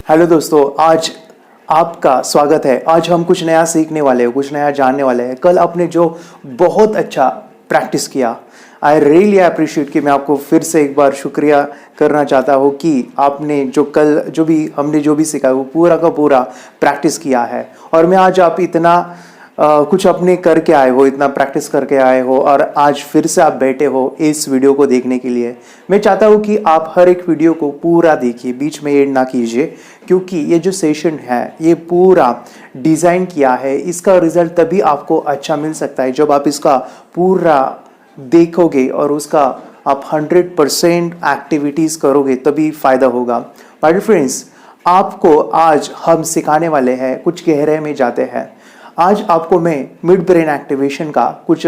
Hello दोस्तों, आज आपका स्वागत है। आज हम कुछ नया सीखने वाले हैं, कुछ नया जानने वाले हैं। कल आपने जो बहुत अच्छा प्रैक्टिस किया, आई रियली अप्रिशिएट कि मैं आपको फिर से एक बार शुक्रिया करना चाहता हूँ कि आपने हमने जो भी सीखा वो पूरा का पूरा प्रैक्टिस किया है। और मैं आज आप इतना कुछ अपने करके आए हो, इतना प्रैक्टिस करके आए हो और आज फिर से आप बैठे हो इस वीडियो को देखने के लिए। मैं चाहता हूँ कि आप हर एक वीडियो को पूरा देखिए, बीच में एड ना कीजिए, क्योंकि ये जो सेशन है ये पूरा डिज़ाइन किया है। इसका रिजल्ट तभी आपको अच्छा मिल सकता है जब आप इसका पूरा देखोगे और उसका आप 100% एक्टिविटीज़ करोगे, तभी फ़ायदा होगा। माय फ्रेंड्स, आपको आज हम सिखाने वाले हैं, कुछ गहरे में जाते हैं। आज आपको मैं मिड ब्रेन एक्टिवेशन का कुछ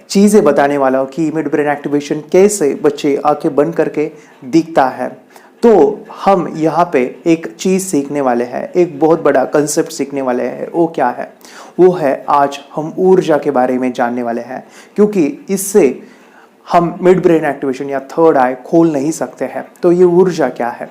चीज़ें बताने वाला हूँ कि मिड ब्रेन एक्टिवेशन कैसे बच्चे आंखें बंद करके दिखता है। तो हम यहाँ पे एक चीज़ सीखने वाले हैं, एक बहुत बड़ा कंसेप्ट सीखने वाले हैं। वो क्या है? वो है आज हम ऊर्जा के बारे में जानने वाले हैं, क्योंकि इससे हम मिड ब्रेन एक्टिवेशन या थर्ड आई खोल नहीं सकते हैं। तो ये ऊर्जा क्या है?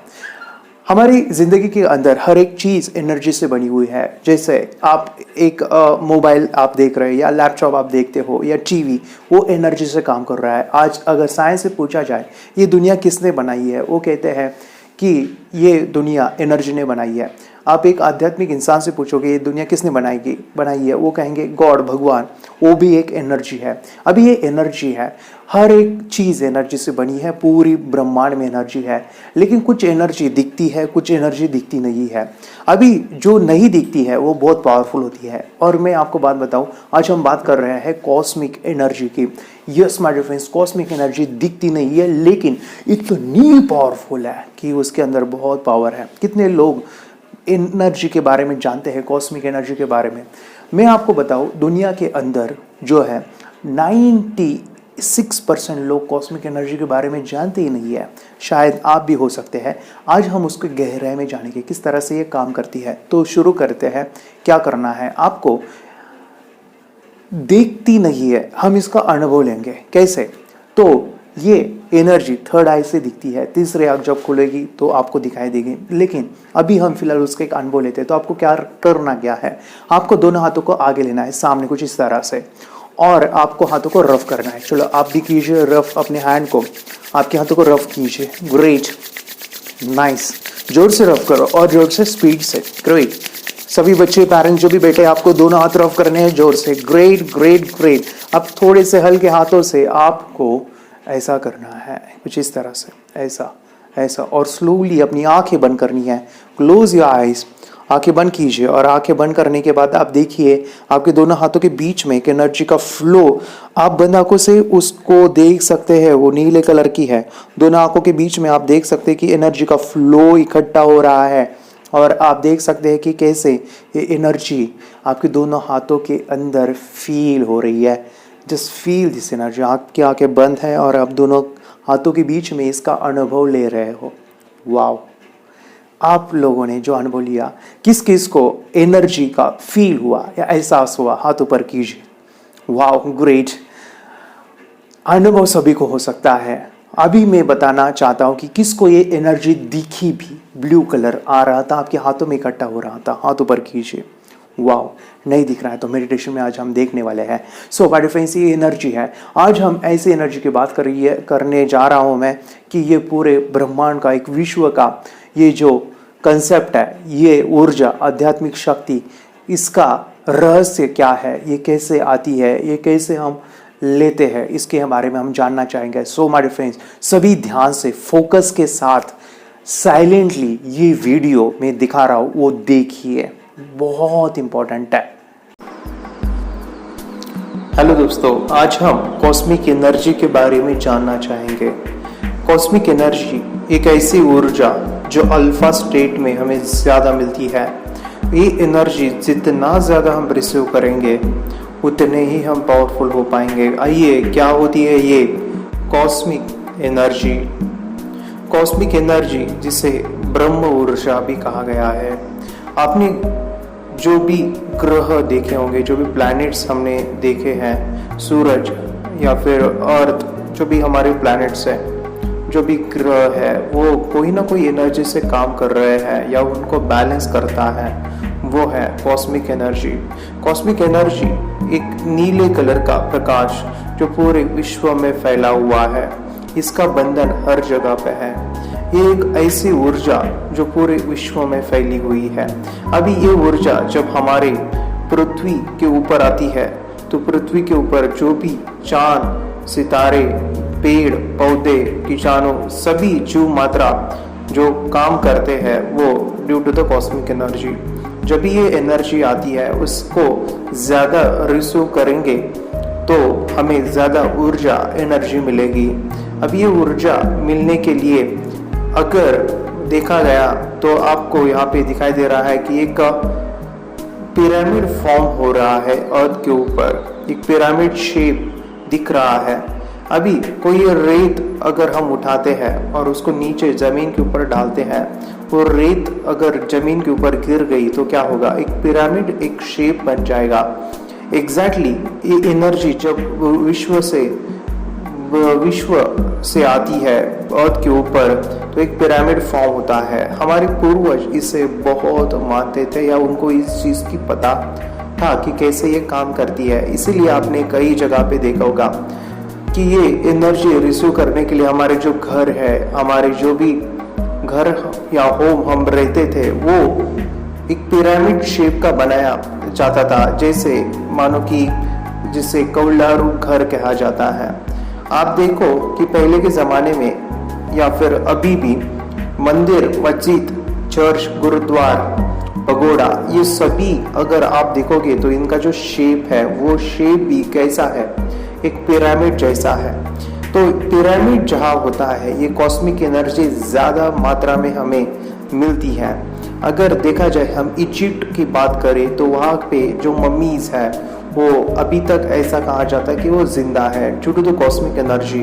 हमारी ज़िंदगी के अंदर हर एक चीज़ एनर्जी से बनी हुई है। जैसे आप एक मोबाइल आप देख रहे हो या लैपटॉप आप देखते हो या टीवी, वो एनर्जी से काम कर रहा है। आज अगर साइंस से पूछा जाए ये दुनिया किसने बनाई है, वो कहते हैं कि ये दुनिया एनर्जी ने बनाई है। आप एक आध्यात्मिक इंसान से पूछोगे ये दुनिया किसने बनाई है, वो कहेंगे गॉड, भगवान। वो भी एक एनर्जी है। अभी ये एनर्जी है, हर एक चीज़ एनर्जी से बनी है, पूरी ब्रह्मांड में एनर्जी है। लेकिन कुछ एनर्जी दिखती है, कुछ एनर्जी दिखती नहीं है। अभी जो नहीं दिखती है वो बहुत पावरफुल होती है। और मैं आपको बात बताऊं, आज हम बात कर रहे हैं कॉस्मिक एनर्जी की। Yes my dear friends, cosmic energy दिखती नहीं है लेकिन इतनी पावरफुल है कि उसके अंदर बहुत पावर है। कितने लोग एनर्जी के बारे में जानते हैं, कॉस्मिक एनर्जी के बारे में? मैं आपको बताऊं, दुनिया के अंदर जो है 96% लोग कॉस्मिक एनर्जी के बारे में जानते ही नहीं है। शायद आप भी हो सकते हैं। आज हम उसको गहराई में जानेंगे किस तरह से ये काम करती है। तो शुरू करते हैं। क्या करना है आपको? देखती नहीं है, हम इसका अनुभव लेंगे। कैसे? तो ये एनर्जी थर्ड आई से दिखती है, तीसरे आँख जब खुलेगी तो आपको दिखाई देगी। लेकिन अभी हम फिलहाल उसका एक अनुभव लेते हैं। तो आपको क्या करना क्या है? आपको दोनों हाथों को आगे लेना है, सामने कुछ इस तरह से, और आपको हाथों को रफ करना है। चलो आप भी कीजिए रफ अपने हैंड को, आपके हाथों को रफ कीजिए। Great, nice. जोर से रफ करो और जोर से, स्पीड से। ग्रेट। सभी बच्चे, पेरेंट्स जो भी बैठे, आपको दोनों हाथ रफ करने हैं जोर से। Great great great. अब थोड़े से हल्के हाथों से आपको ऐसा करना है, कुछ इस तरह से, ऐसा ऐसा, और स्लोली अपनी आंखें बंद करनी है। क्लोज योर आइज, आंखें बंद कीजिए। और आंखें बंद करने के बाद आप देखिए आपके दोनों हाथों के बीच में एक एनर्जी का फ्लो, आप बंद आंखों से उसको देख सकते हैं, वो नीले कलर की है। दोनों आंखों के बीच में आप देख सकते हैं कि एनर्जी का फ्लो इकट्ठा हो रहा है। और आप देख सकते हैं कि कैसे ये एनर्जी आपके दोनों हाथों के अंदर फील हो रही है। Just feel this energy. आपकी आंखें बंद है और आप दोनों हाथों के बीच में इसका अनुभव ले रहे हो। वाओ! आप लोगों ने जो अनुभव लिया, किस किस को एनर्जी का फील हुआ या एहसास हुआ, हाथ ऊपर कीजिए। Wow, great. अनुभव सभी को हो सकता है। अभी मैं बताना चाहता हूँ कि किसको ये एनर्जी दिखी भी, ब्लू कलर आ रहा था, आपके हाथों में इकट्ठा हो रहा था। हाथ ऊपर कीजिए। वाओ! नहीं दिख रहा है तो मेडिटेशन में आज हम देखने वाले हैं। सो माय डियर फ्रेंड्स, ये एनर्जी है। आज हम ऐसी एनर्जी की बात करने जा रहा हूँ मैं कि ये पूरे ब्रह्मांड का, एक विश्व का ये जो कंसेप्ट है, ये ऊर्जा, आध्यात्मिक शक्ति, इसका रहस्य क्या है, ये कैसे आती है, ये कैसे हम लेते हैं, इसके बारे में हम जानना चाहेंगे। सो माय डियर फ्रेंड्स, सभी ध्यान से, फोकस के साथ, साइलेंटली ये वीडियो मैं दिखा रहा हूँ वो देखिए, बहुत इंपॉर्टेंट है। हेलो दोस्तों, आज हम कॉस्मिक एनर्जी के बारे में जानना चाहेंगे। कॉस्मिक एनर्जी एक ऐसी ऊर्जा जो अल्फा स्टेट में हमें ज़्यादा मिलती है। ये एनर्जी जितना ज़्यादा हम रिसीव करेंगे उतने ही हम पावरफुल हो पाएंगे। आइए, क्या होती है ये कॉस्मिक एनर्जी? कॉस्मिक एनर्जी, जिसे ब्रह्म ऊर्जा भी कहा गया है। आपने जो भी ग्रह देखे होंगे, जो भी प्लैनेट्स हमने देखे हैं, सूरज या फिर अर्थ, जो भी हमारे प्लैनेट्स हैं, जो भी ग्रह है वो कोई ना कोई एनर्जी से काम कर रहे हैं या उनको बैलेंस करता है, वो है कॉस्मिक एनर्जी। कॉस्मिक एनर्जी एक नीले कलर का प्रकाश जो पूरे विश्व में फैला हुआ है, इसका बंधन हर जगह पे है। ये एक ऐसी ऊर्जा जो पूरे विश्व में फैली हुई है। अभी ये ऊर्जा जब हमारे पृथ्वी के ऊपर आती है तो पृथ्वी के ऊपर जो भी चांद, सितारे, पेड़ पौधे, कीटाणु, सभी जीव मात्रा जो काम करते हैं वो due to the cosmic energy. जब भी ये एनर्जी आती है उसको ज़्यादा रिसीव करेंगे तो हमें ज़्यादा ऊर्जा एनर्जी मिलेगी। अब ये ऊर्जा मिलने के लिए अगर देखा गया तो आपको यहाँ पे दिखाई दे रहा है कि एक पिरामिड फॉर्म हो रहा है अर्थ के ऊपर, एक पिरामिड शेप दिख रहा है। अभी कोई रेत अगर हम उठाते हैं और उसको नीचे जमीन के ऊपर डालते हैं, वो रेत अगर जमीन के ऊपर गिर गई तो क्या होगा, एक पिरामिड, एक शेप बन जाएगा। एग्जैक्टली ये एनर्जी जब विश्व से आती है अर्थ के ऊपर तो एक पिरामिड फॉर्म होता है। हमारे पूर्वज इसे बहुत मानते थे या उनको इस चीज़ की पता था कि कैसे ये काम करती है। इसीलिए आपने कई जगह पे देखा होगा कि ये एनर्जी रिसीव करने के लिए हमारे जो घर है, हमारे जो भी घर या होम हम रहते थे वो एक पिरामिड शेप का बनाया जाता था, जैसे मानो कि जिसे कौलारू घर कहा जाता है। आप देखो कि पहले के ज़माने में या फिर अभी भी मंदिर, मस्जिद, चर्च, गुरुद्वार, पगोड़ा, ये सभी अगर आप देखोगे तो इनका जो शेप है वो शेप भी कैसा है, एक पिरामिड जैसा है। तो पिरामिड जहाँ होता है ये कॉस्मिक एनर्जी ज़्यादा मात्रा में हमें मिलती है। अगर देखा जाए हम इजिप्ट की बात करें तो वहाँ पे जो मम्मीज है वो अभी तक ऐसा कहा जाता है कि वो जिंदा है due to the cosmic energy.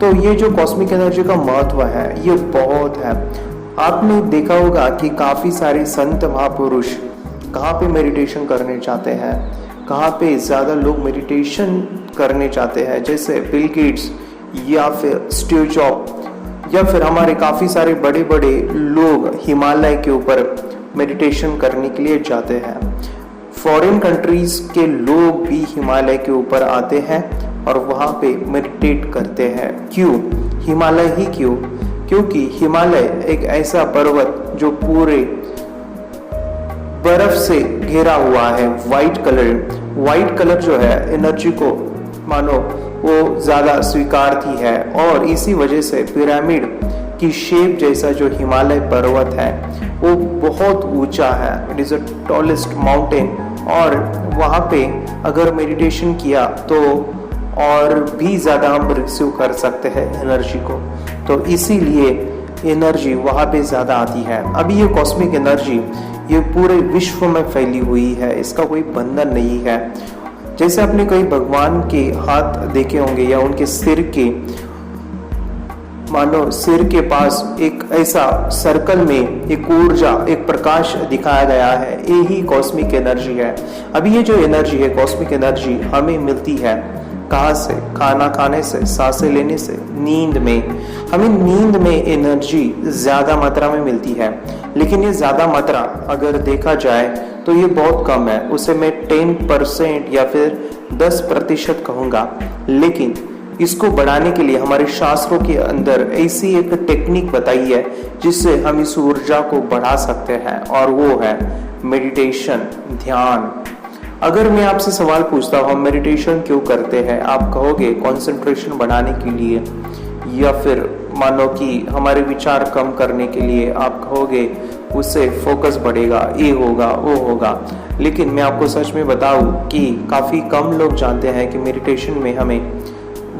तो ये जो कॉस्मिक एनर्जी का महत्व है ये बहुत है। आपने देखा होगा कि काफ़ी सारे संत महापुरुष कहाँ पे मेडिटेशन करने चाहते हैं, कहाँ पे ज़्यादा लोग मेडिटेशन करने चाहते हैं, जैसे बिल गेट्स या फिर स्टीव जॉब या फिर हमारे काफ़ी सारे बड़े बड़े लोग हिमालय के ऊपर मेडिटेशन करने के लिए जाते हैं। फॉरेन कंट्रीज के लोग भी हिमालय के ऊपर आते हैं और वहाँ पे मेडिटेट करते हैं। क्यों हिमालय ही क्यों? क्योंकि हिमालय एक ऐसा पर्वत जो पूरे बर्फ से घिरा हुआ है। वाइट कलर जो है एनर्जी को मानो वो ज़्यादा स्वीकारती है और इसी वजह से पिरामिड की शेप जैसा जो हिमालय पर्वत है वो बहुत ऊंचा है। It is a tallest mountain और वहाँ पे अगर मेडिटेशन किया तो और भी ज़्यादा हम रिसीव कर सकते हैं एनर्जी को। तो इसीलिए एनर्जी वहाँ पे ज़्यादा आती है। अभी ये कॉस्मिक एनर्जी ये पूरे विश्व में फैली हुई है, इसका कोई बंधन नहीं है। जैसे आपने कई भगवान के हाथ देखे होंगे या उनके सिर के मानो सिर के पास एक ऐसा सर्कल में एक ऊर्जा, एक प्रकाश दिखाया गया है, यही कॉस्मिक एनर्जी है। अभी ये जो एनर्जी है कॉस्मिक एनर्जी हमें मिलती है कहाँ से? खाना खाने से, सांसें लेने से, नींद में। हमें नींद में एनर्जी ज़्यादा मात्रा में मिलती है, लेकिन ये ज़्यादा मात्रा अगर देखा जाए तो ये बहुत कम है। उसे मैं 10% या फिर 10% कहूँगा। लेकिन इसको बढ़ाने के लिए हमारे शास्त्रों के अंदर ऐसी एक टेक्निक बताई है जिससे हम इस ऊर्जा को बढ़ा सकते हैं और वो है मेडिटेशन, ध्यान। अगर मैं आपसे सवाल पूछता हूँ हम मेडिटेशन क्यों करते हैं, आप कहोगे कंसंट्रेशन बढ़ाने के लिए या फिर मानो कि हमारे विचार कम करने के लिए। आप कहोगे उससे फोकस बढ़ेगा, ये होगा वो होगा। लेकिन मैं आपको सच में बताऊं कि काफ़ी कम लोग जानते हैं कि मेडिटेशन में हमें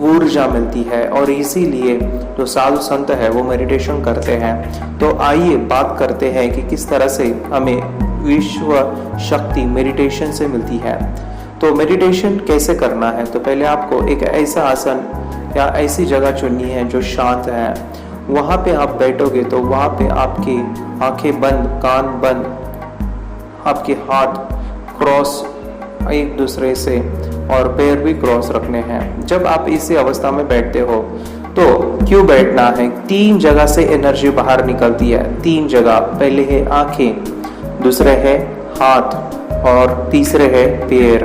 ऊर्जा मिलती है और इसीलिए जो साधु संत है वो मेडिटेशन करते हैं। तो आइए बात करते हैं कि किस तरह से हमें विश्व शक्ति मेडिटेशन से मिलती है। तो मेडिटेशन कैसे करना है? तो पहले आपको एक ऐसा आसन या ऐसी जगह चुननी है जो शांत है। वहाँ पे आप बैठोगे तो वहाँ पे आपकी आंखें बंद, कान बंद, आपके हाथ क्रॉस एक दूसरे से और पैर भी क्रॉस रखने हैं। जब आप इसी अवस्था में बैठते हो तो क्यों बैठना है? 3 जगह से एनर्जी बाहर निकलती है, 3 जगह। पहले है आंखें, दूसरे है हाथ और तीसरे है पैर।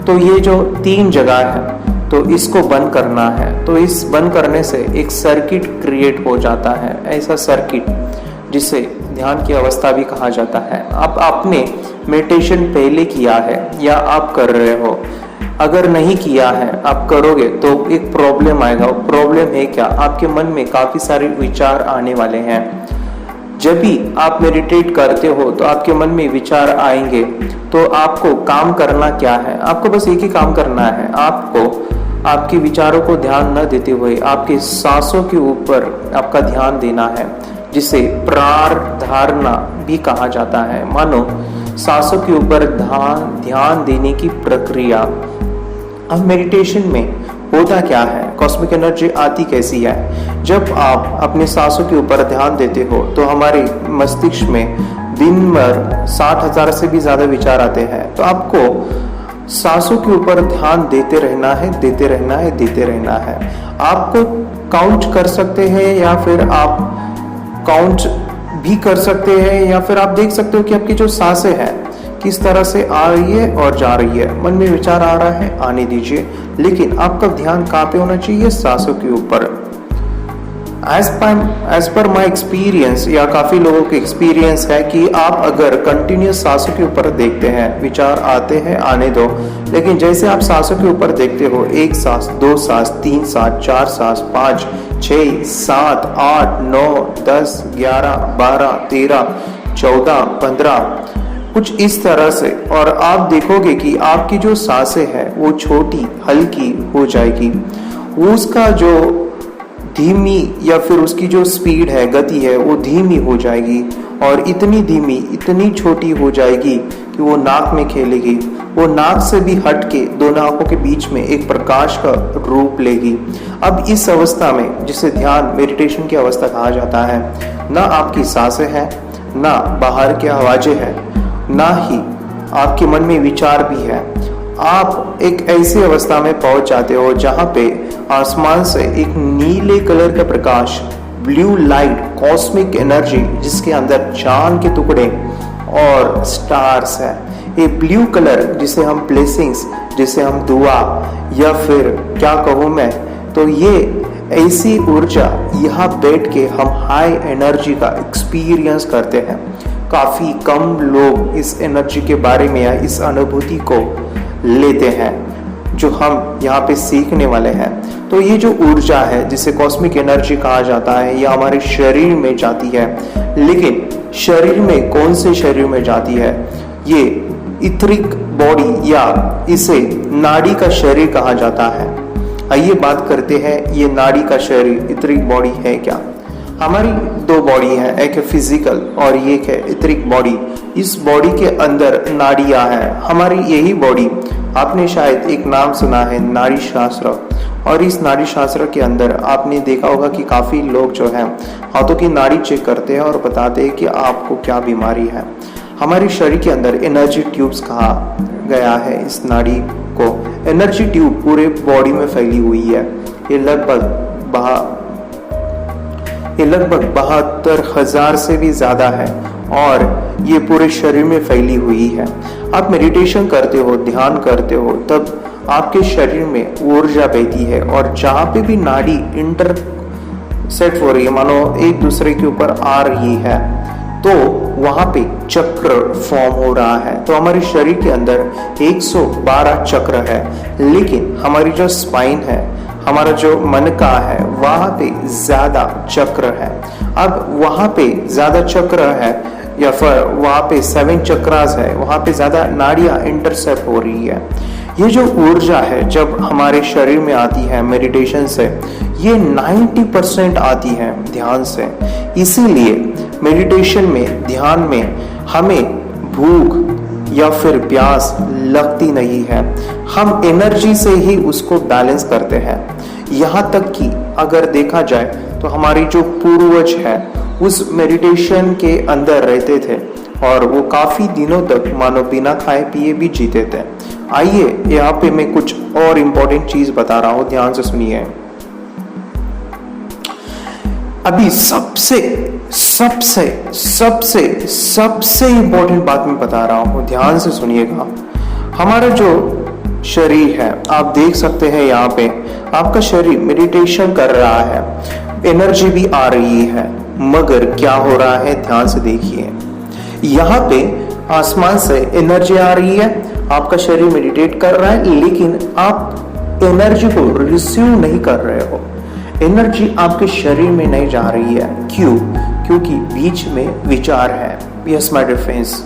तो ये जो 3 जगह है तो इसको बंद करना है। तो इस बंद करने से एक सर्किट क्रिएट हो जाता है, ऐसा सर्किट जिसे ध्यान की अवस्था भी कहा जाता है। अब आपने मेडिटेशन पहले किया है या आप कर रहे हो, अगर नहीं किया है आप करोगे तो एक प्रॉब्लम आएगा। प्रॉब्लम है क्या? आपके मन में काफी सारे विचार आने वाले हैं। जब भी आप मेडिटेट करते हो तो आपके मन में विचार आएंगे, तो आपको काम करना क्या है? आपको बस एक ही काम करना है। आपको आपके विचारों को ध्यान न देते हुए आपके सांसों के ऊपर आपका ध्यान देना है, जिसे प्राण धारणा भी कहा जाता है। मानो सांसों के ऊपर ध्यान देने की प्रक्रिया। अब मेडिटेशन में होता क्या है? कॉस्मिक एनर्जी आती कैसी है? जब आप अपने सांसों के ऊपर ध्यान देते हो तो हमारे मस्तिष्क में दिन भर 60,000 से भी ज्यादा विचार आते हैं। तो आपको सांसों के ऊपर ध्यान देते रहना है, देते रहना है, देते रहना है। आपको काउंट कर सकते हैं या फिर आप काउंट भी कर सकते हैं, या फिर आप देख सकते हो कि आपकी जो सांसें हैं किस तरह से आ रही है और जा रही है। मन में विचार आ रहा है, आने दीजिए, लेकिन आपका ध्यान कहाँ पे होना चाहिए? सांसों के ऊपर। एज पर माई एक्सपीरियंस, या काफी लोगों के एक्सपीरियंस है कि आप अगर कंटिन्यूस सांसों के ऊपर देखते हैं, विचार आते हैं, आने दो, लेकिन जैसे आप सांसों के ऊपर देखते हो, 1 सांस, 2 सांस, 3 सांस, 4 सांस, 5, 6, 7, 8, 9, 10, 11, 12, 13, 14, 15, कुछ इस तरह से, और आप देखोगे कि आपकी जो सांसें हैं वो छोटी हल्की हो जाएगी। उसका जो धीमी या फिर उसकी जो स्पीड है, गति है, वो धीमी हो जाएगी, और इतनी धीमी, इतनी छोटी हो जाएगी कि वो नाक में खेलेगी। वो नाक से भी हट के दोनों आंखों के बीच में एक प्रकाश का रूप लेगी। अब इस अवस्था में, जिसे ध्यान मेडिटेशन की अवस्था कहा जाता है, ना आपकी सांसें हैं, ना बाहर की आवाजें हैं, ना ही आपके मन में विचार भी है। आप एक ऐसी अवस्था में पहुंच जाते हो जहां पे आसमान से एक नीले कलर का प्रकाश, ब्लू लाइट, कॉस्मिक एनर्जी, जिसके अंदर चांद के टुकड़े और स्टार्स है। ये ब्लू कलर जिसे हम ब्लेसिंग्स, जिसे हम दुआ, या फिर क्या कहूँ मैं, तो ये ऐसी ऊर्जा, यहाँ बैठ के हम हाई एनर्जी का एक्सपीरियंस करते हैं। काफी कम लोग इस एनर्जी के बारे में या इस अनुभूति को लेते हैं, जो हम यहाँ पे सीखने वाले हैं। तो ये जो ऊर्जा है, जिसे कॉस्मिक एनर्जी कहा जाता है, ये हमारे शरीर में जाती है। लेकिन शरीर में, कौन से शरीर में जाती है? ये इथरिक बॉडी, या इसे नाड़ी का शरीर कहा जाता है। आइए बात करते हैं, ये नाड़ी का शरीर, इथरिक बॉडी है क्या? हमारी 2 बॉडी है, एक है फिजिकल और एक है इथरिक बॉडी। इस बॉडी के अंदर नाड़ियां हैं। हमारी यही बॉडी, आपने शायद एक नाम सुना है, नाड़ी शास्त्र, और इस नाड़ी शास्त्र के अंदर आपने देखा होगा कि काफी लोग जो हैं हाथों की नाड़ी चेक करते हैं और बताते हैं कि आपको क्या बीमारी है। हमारे शरीर के अंदर एनर्जी ट्यूब्स कहा गया है इस नाड़ी को। एनर्जी ट्यूब पूरे बॉडी में फैली हुई है। ये लगभग 72,000 से भी ज्यादा है, और ये पूरे शरीर में फैली हुई है। आप मेडिटेशन करते हो, ध्यान करते हो, तब आपके शरीर में ऊर्जा बहती है, और जहाँ पे भी नाड़ी इंटरसेक्ट हो रही है, मानो एक दूसरे के ऊपर आ रही है, तो वहां पे चक्र फॉर्म हो रहा है। तो हमारे शरीर के अंदर 112 चक्र है, लेकिन हमारी जो स्पाइन है, हमारा जो मनका है, वहां पे ज्यादा चक्र है। अब वहां पे ज्यादा चक्र है, या फिर वहां पे 7 चक्रास है, वहां पे ज्यादा नाड़ियां इंटरसेप्ट हो रही है। ये जो ऊर्जा है जब हमारे शरीर में आती है मेडिटेशन से, ये 90% आती है ध्यान से। इसीलिए मेडिटेशन में, ध्यान में हमें भूख या फिर प्यास लगती नहीं है। हम एनर्जी से ही उसको बैलेंस करते हैं। यहाँ तक कि अगर देखा जाए तो हमारी जो पूर्वज है उस मेडिटेशन के अंदर रहते थे, और वो काफी दिनों तक मानो बिना खाए पिए भी जीते थे। आइए यहाँ पे मैं कुछ और इम्पोर्टेंट चीज बता रहा हूँ, ध्यान से सुनिए। अभी सबसे सबसे सबसे सबसे इंपॉर्टेंट बात मैं बता रहा हूं, ध्यान से सुनिएगा। हमारा जो शरीर है, आप देख सकते हैं यहाँ पे आपका शरीर मेडिटेशन कर रहा है, एनर्जी भी आ रही है, मगर क्या हो रहा है ध्यान से देखिए। यहाँ पे आसमान से एनर्जी आ रही है, आपका शरीर मेडिटेट कर रहा है, लेकिन आप एनर्जी को रिसीव नहीं कर रहे हो। एनर्जी आपके शरीर में नहीं जा रही है। क्यों? क्योंकि बीच में विचार है। यस माय डियर फ्रेंड्स,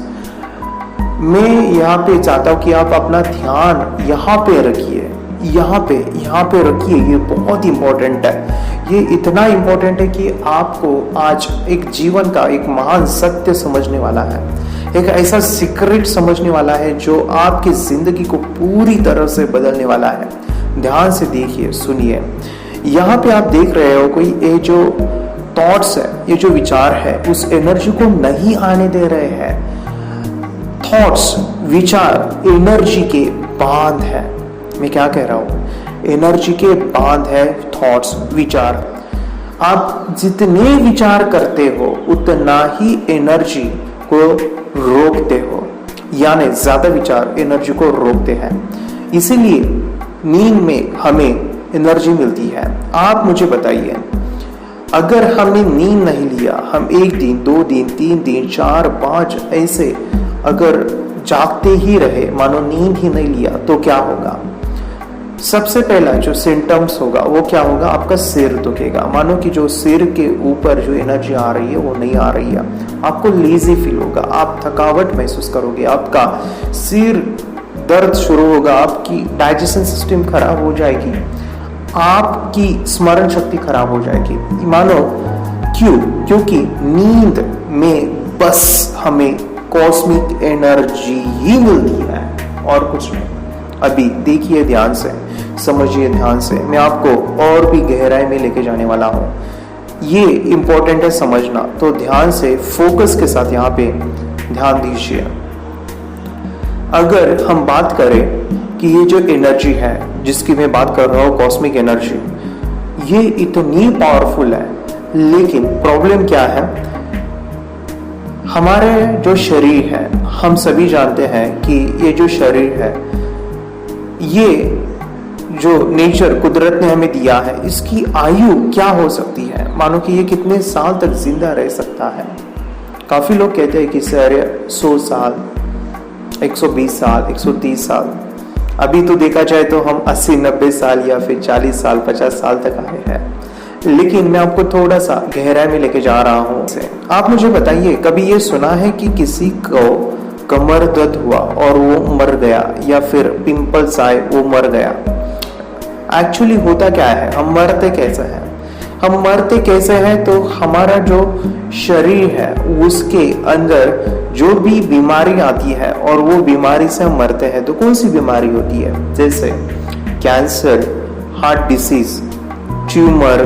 मैं यहाँ पे चाहता हूँ कि आप अपना ध्यान यहाँ पे रखिए, यहाँ पे रखिए। ये बहुत इंपॉर्टेंट है। ये इतना इंपॉर्टेंट है कि आपको आज एक जीवन का एक महान सत्य समझने वाला है, एक ऐसा सीक्रेट समझने वाला है जो आपकी जिंदगी को पूरी तरह से बदलने वाला है। ध्यान से देखिए, सुनिए। यहाँ पे आप देख रहे हो कोई ये जो थॉट्स है, ये जो विचार है, उस एनर्जी को नहीं आने दे रहे हैं। थॉट्स, विचार एनर्जी के बांध है। मैं क्या कह रहा हूं? एनर्जी के बांध है थॉट्स, विचार। आप जितने विचार करते हो उतना ही एनर्जी को रोकते हो, यानी ज्यादा विचार एनर्जी को रोकते हैं। इसीलिए नींद में हमें एनर्जी मिलती है। आप मुझे बताइए, अगर हमने नींद नहीं लिया, हम 1 दिन 2 दिन 3 दिन 4 5 ऐसे अगर जागते ही रहे, मानो नींद ही नहीं लिया, तो क्या होगा? सबसे पहला जो सिम्टम्स होगा वो क्या होगा? आपका सिर दुखेगा। मानो कि जो सिर के ऊपर जो एनर्जी आ रही है वो नहीं आ रही है। आपको लेजी फील होगा, आप थकावट महसूस करोगे, आपका सिर दर्द शुरू होगा, आपकी डाइजेशन सिस्टम खराब हो जाएगी, आपकी स्मरण शक्ति खराब हो जाएगी। मानो क्यों? क्योंकि नींद में बस हमें कॉस्मिक एनर्जी ही मिलती है और कुछ नहीं। अभी देखिए, ध्यान से समझिए, ध्यान से। मैं आपको और भी गहराई में लेके जाने वाला हूँ। ये इंपॉर्टेंट है समझना, तो ध्यान से फोकस के साथ यहाँ पे ध्यान दीजिए। अगर हम बात करें कि ये जो एनर्जी है जिसकी मैं बात कर रहा हूँ, कॉस्मिक एनर्जी, ये इतनी पावरफुल है, लेकिन प्रॉब्लम क्या है? हमारे जो शरीर है, हम सभी जानते हैं कि ये जो शरीर है, ये जो नेचर, कुदरत ने हमें दिया है, इसकी आयु क्या हो सकती है? मानो कि ये कितने साल तक जिंदा रह सकता है? काफी लोग कहते हैं कि सर 100 साल, 120 साल, 130 साल। अभी तो देखा जाए तो हम 80-90 साल या फिर 40 साल 50 साल तक आए हैं। लेकिन मैं आपको थोड़ा सा गहराई में लेके जा रहा हूँ। आप मुझे बताइए, कभी ये सुना है कि किसी को कमर दर्द हुआ और वो मर गया, या फिर पिंपल्स आए वो मर गया? एक्चुअली होता क्या है? हम मरते कैसे हैं? हम मरते कैसे हैं? तो हमारा जो शरीर है उसके अंदर जो भी बीमारी आती है और वो बीमारी से हम मरते हैं। तो कौन सी बीमारी होती है? जैसे cancer, heart disease, tumour,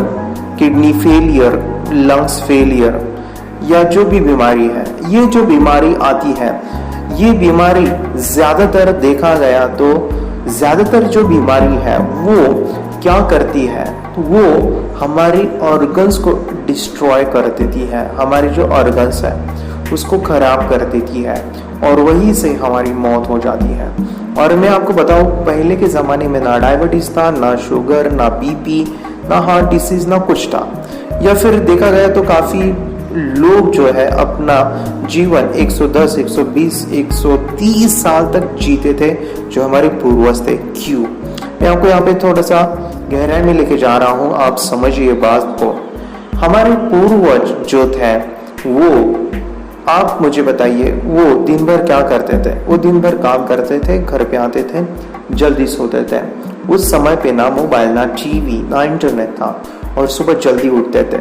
kidney failure, lungs failure, या जो भी बीमारी है, ये जो बीमारी आती है, ये बीमारी ज्यादातर देखा गया तो ज्यादातर जो बीमारी है वो क्या करती है? वो हमारी ऑर्गन्स को डिस्ट्रॉय कर देती है, हमारी जो ऑर्गन्स है उसको खराब कर देती है, और वहीं से हमारी मौत हो जाती है। और मैं आपको बताऊं, पहले के ज़माने में ना डायबिटीज़ था, ना शुगर, ना बीपी, ना हार्ट डिसीज़, ना कुछ था। या फिर देखा गया तो काफ़ी लोग जो है अपना जीवन 110, 120, 130 साल तक जीते थे, जो हमारे पूर्वज थे। क्यों? मैं आपको यहाँ पे थोड़ा सा गहराई में लेके जा रहा हूँ, आप समझिए बात को। हमारे पूर्वज जो थे वो, आप मुझे बताइए, वो दिन भर क्या करते थे? वो दिन भर काम करते थे, घर पे आते थे, जल्दी सोते थे। उस समय पे ना मोबाइल, ना टीवी, ना इंटरनेट था, और सुबह जल्दी उठते थे,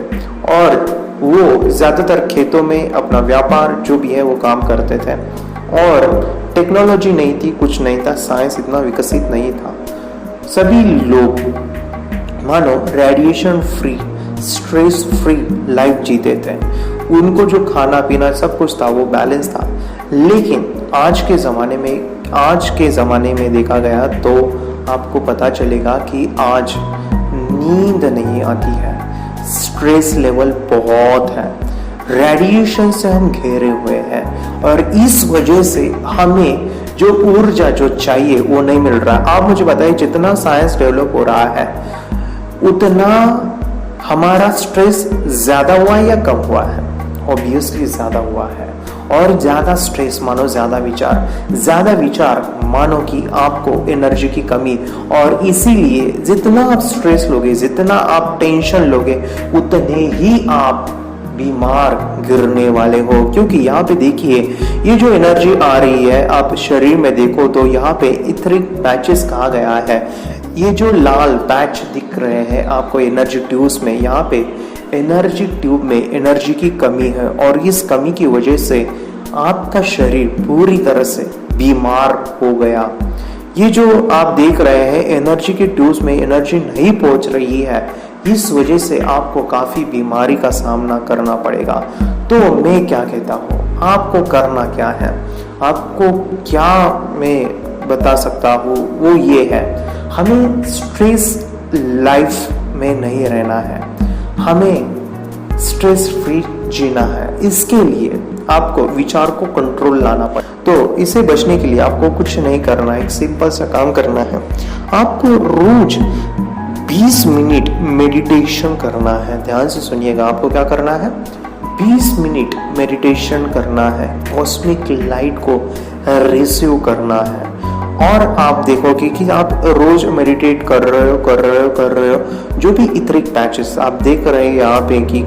और वो ज्यादातर खेतों में अपना व्यापार जो भी है वो काम करते थे। और टेक्नोलॉजी नहीं थी, कुछ नहीं था, साइंस इतना विकसित नहीं था। सभी लोग मानो radiation free, stress free life जीते थे। उनको जो खाना पीना सब कुछ था वो बैलेंस था। लेकिन आज के ज़माने में देखा गया तो आपको पता चलेगा कि आज नींद नहीं आती है। स्ट्रेस लेवल बहुत है, रेडिएशन से हम घेरे हुए हैं और इस वजह से हमें जो ऊर्जा जो चाहिए वो नहीं मिल रहा। आप मुझे बताइए, जितना साइंस डेवलप हो रहा है उतना हमारा स्ट्रेस ज्यादा हुआ है या कम हुआ है? ऑब्वियसली ज्यादा हुआ है। और ज्यादा स्ट्रेस मानो ज्यादा विचार मानो कि आपको एनर्जी की कमी, और इसीलिए जितना आप स्ट्रेस लोगे, जितना आप टेंशन लोगे, उतने ही आप बीमार गिरने वाले हो। क्योंकि यहाँ पे देखिए, ये जो एनर्जी आ रही है, आप शरीर में देखो तो यहाँ पे इथरिक पैचेस कहा गया है। ये जो लाल पैच दिख रहे हैं आपको एनर्जी ट्यूब्स में, यहाँ पे एनर्जी ट्यूब में एनर्जी की कमी है और इस कमी की वजह से आपका शरीर पूरी तरह से बीमार हो गया। ये जो आप देख रहे हैं एनर्जी के ट्यूब्स में एनर्जी नहीं पहुंच रही है, इस वजह से आपको काफी बीमारी का सामना करना पड़ेगा। तो मैं क्या कहता हूँ, आपको करना क्या है, आपको क्या मैं बता सकता हूँ, वो ये है, हमें स्ट्रेस लाइफ में नहीं रहना है, हमें स्ट्रेस फ्री जीना है। इसके लिए आपको विचार को कंट्रोल लाना पड़े। तो इसे बचने के लिए आपको कुछ नहीं करना है, एक सिंपल सा काम करना है। आपको रोज 20 मिनट मेडिटेशन करना है। ध्यान से सुनिएगा, आपको क्या करना है? 20 मिनट मेडिटेशन करना है, कॉस्मिक लाइट को रिसीव करना है। और आप देखोगे कि आप रोज मेडिटेट कर रहे हो, जो भी इथरिक पैचेस आप देख रहे हैं यहाँ पे कि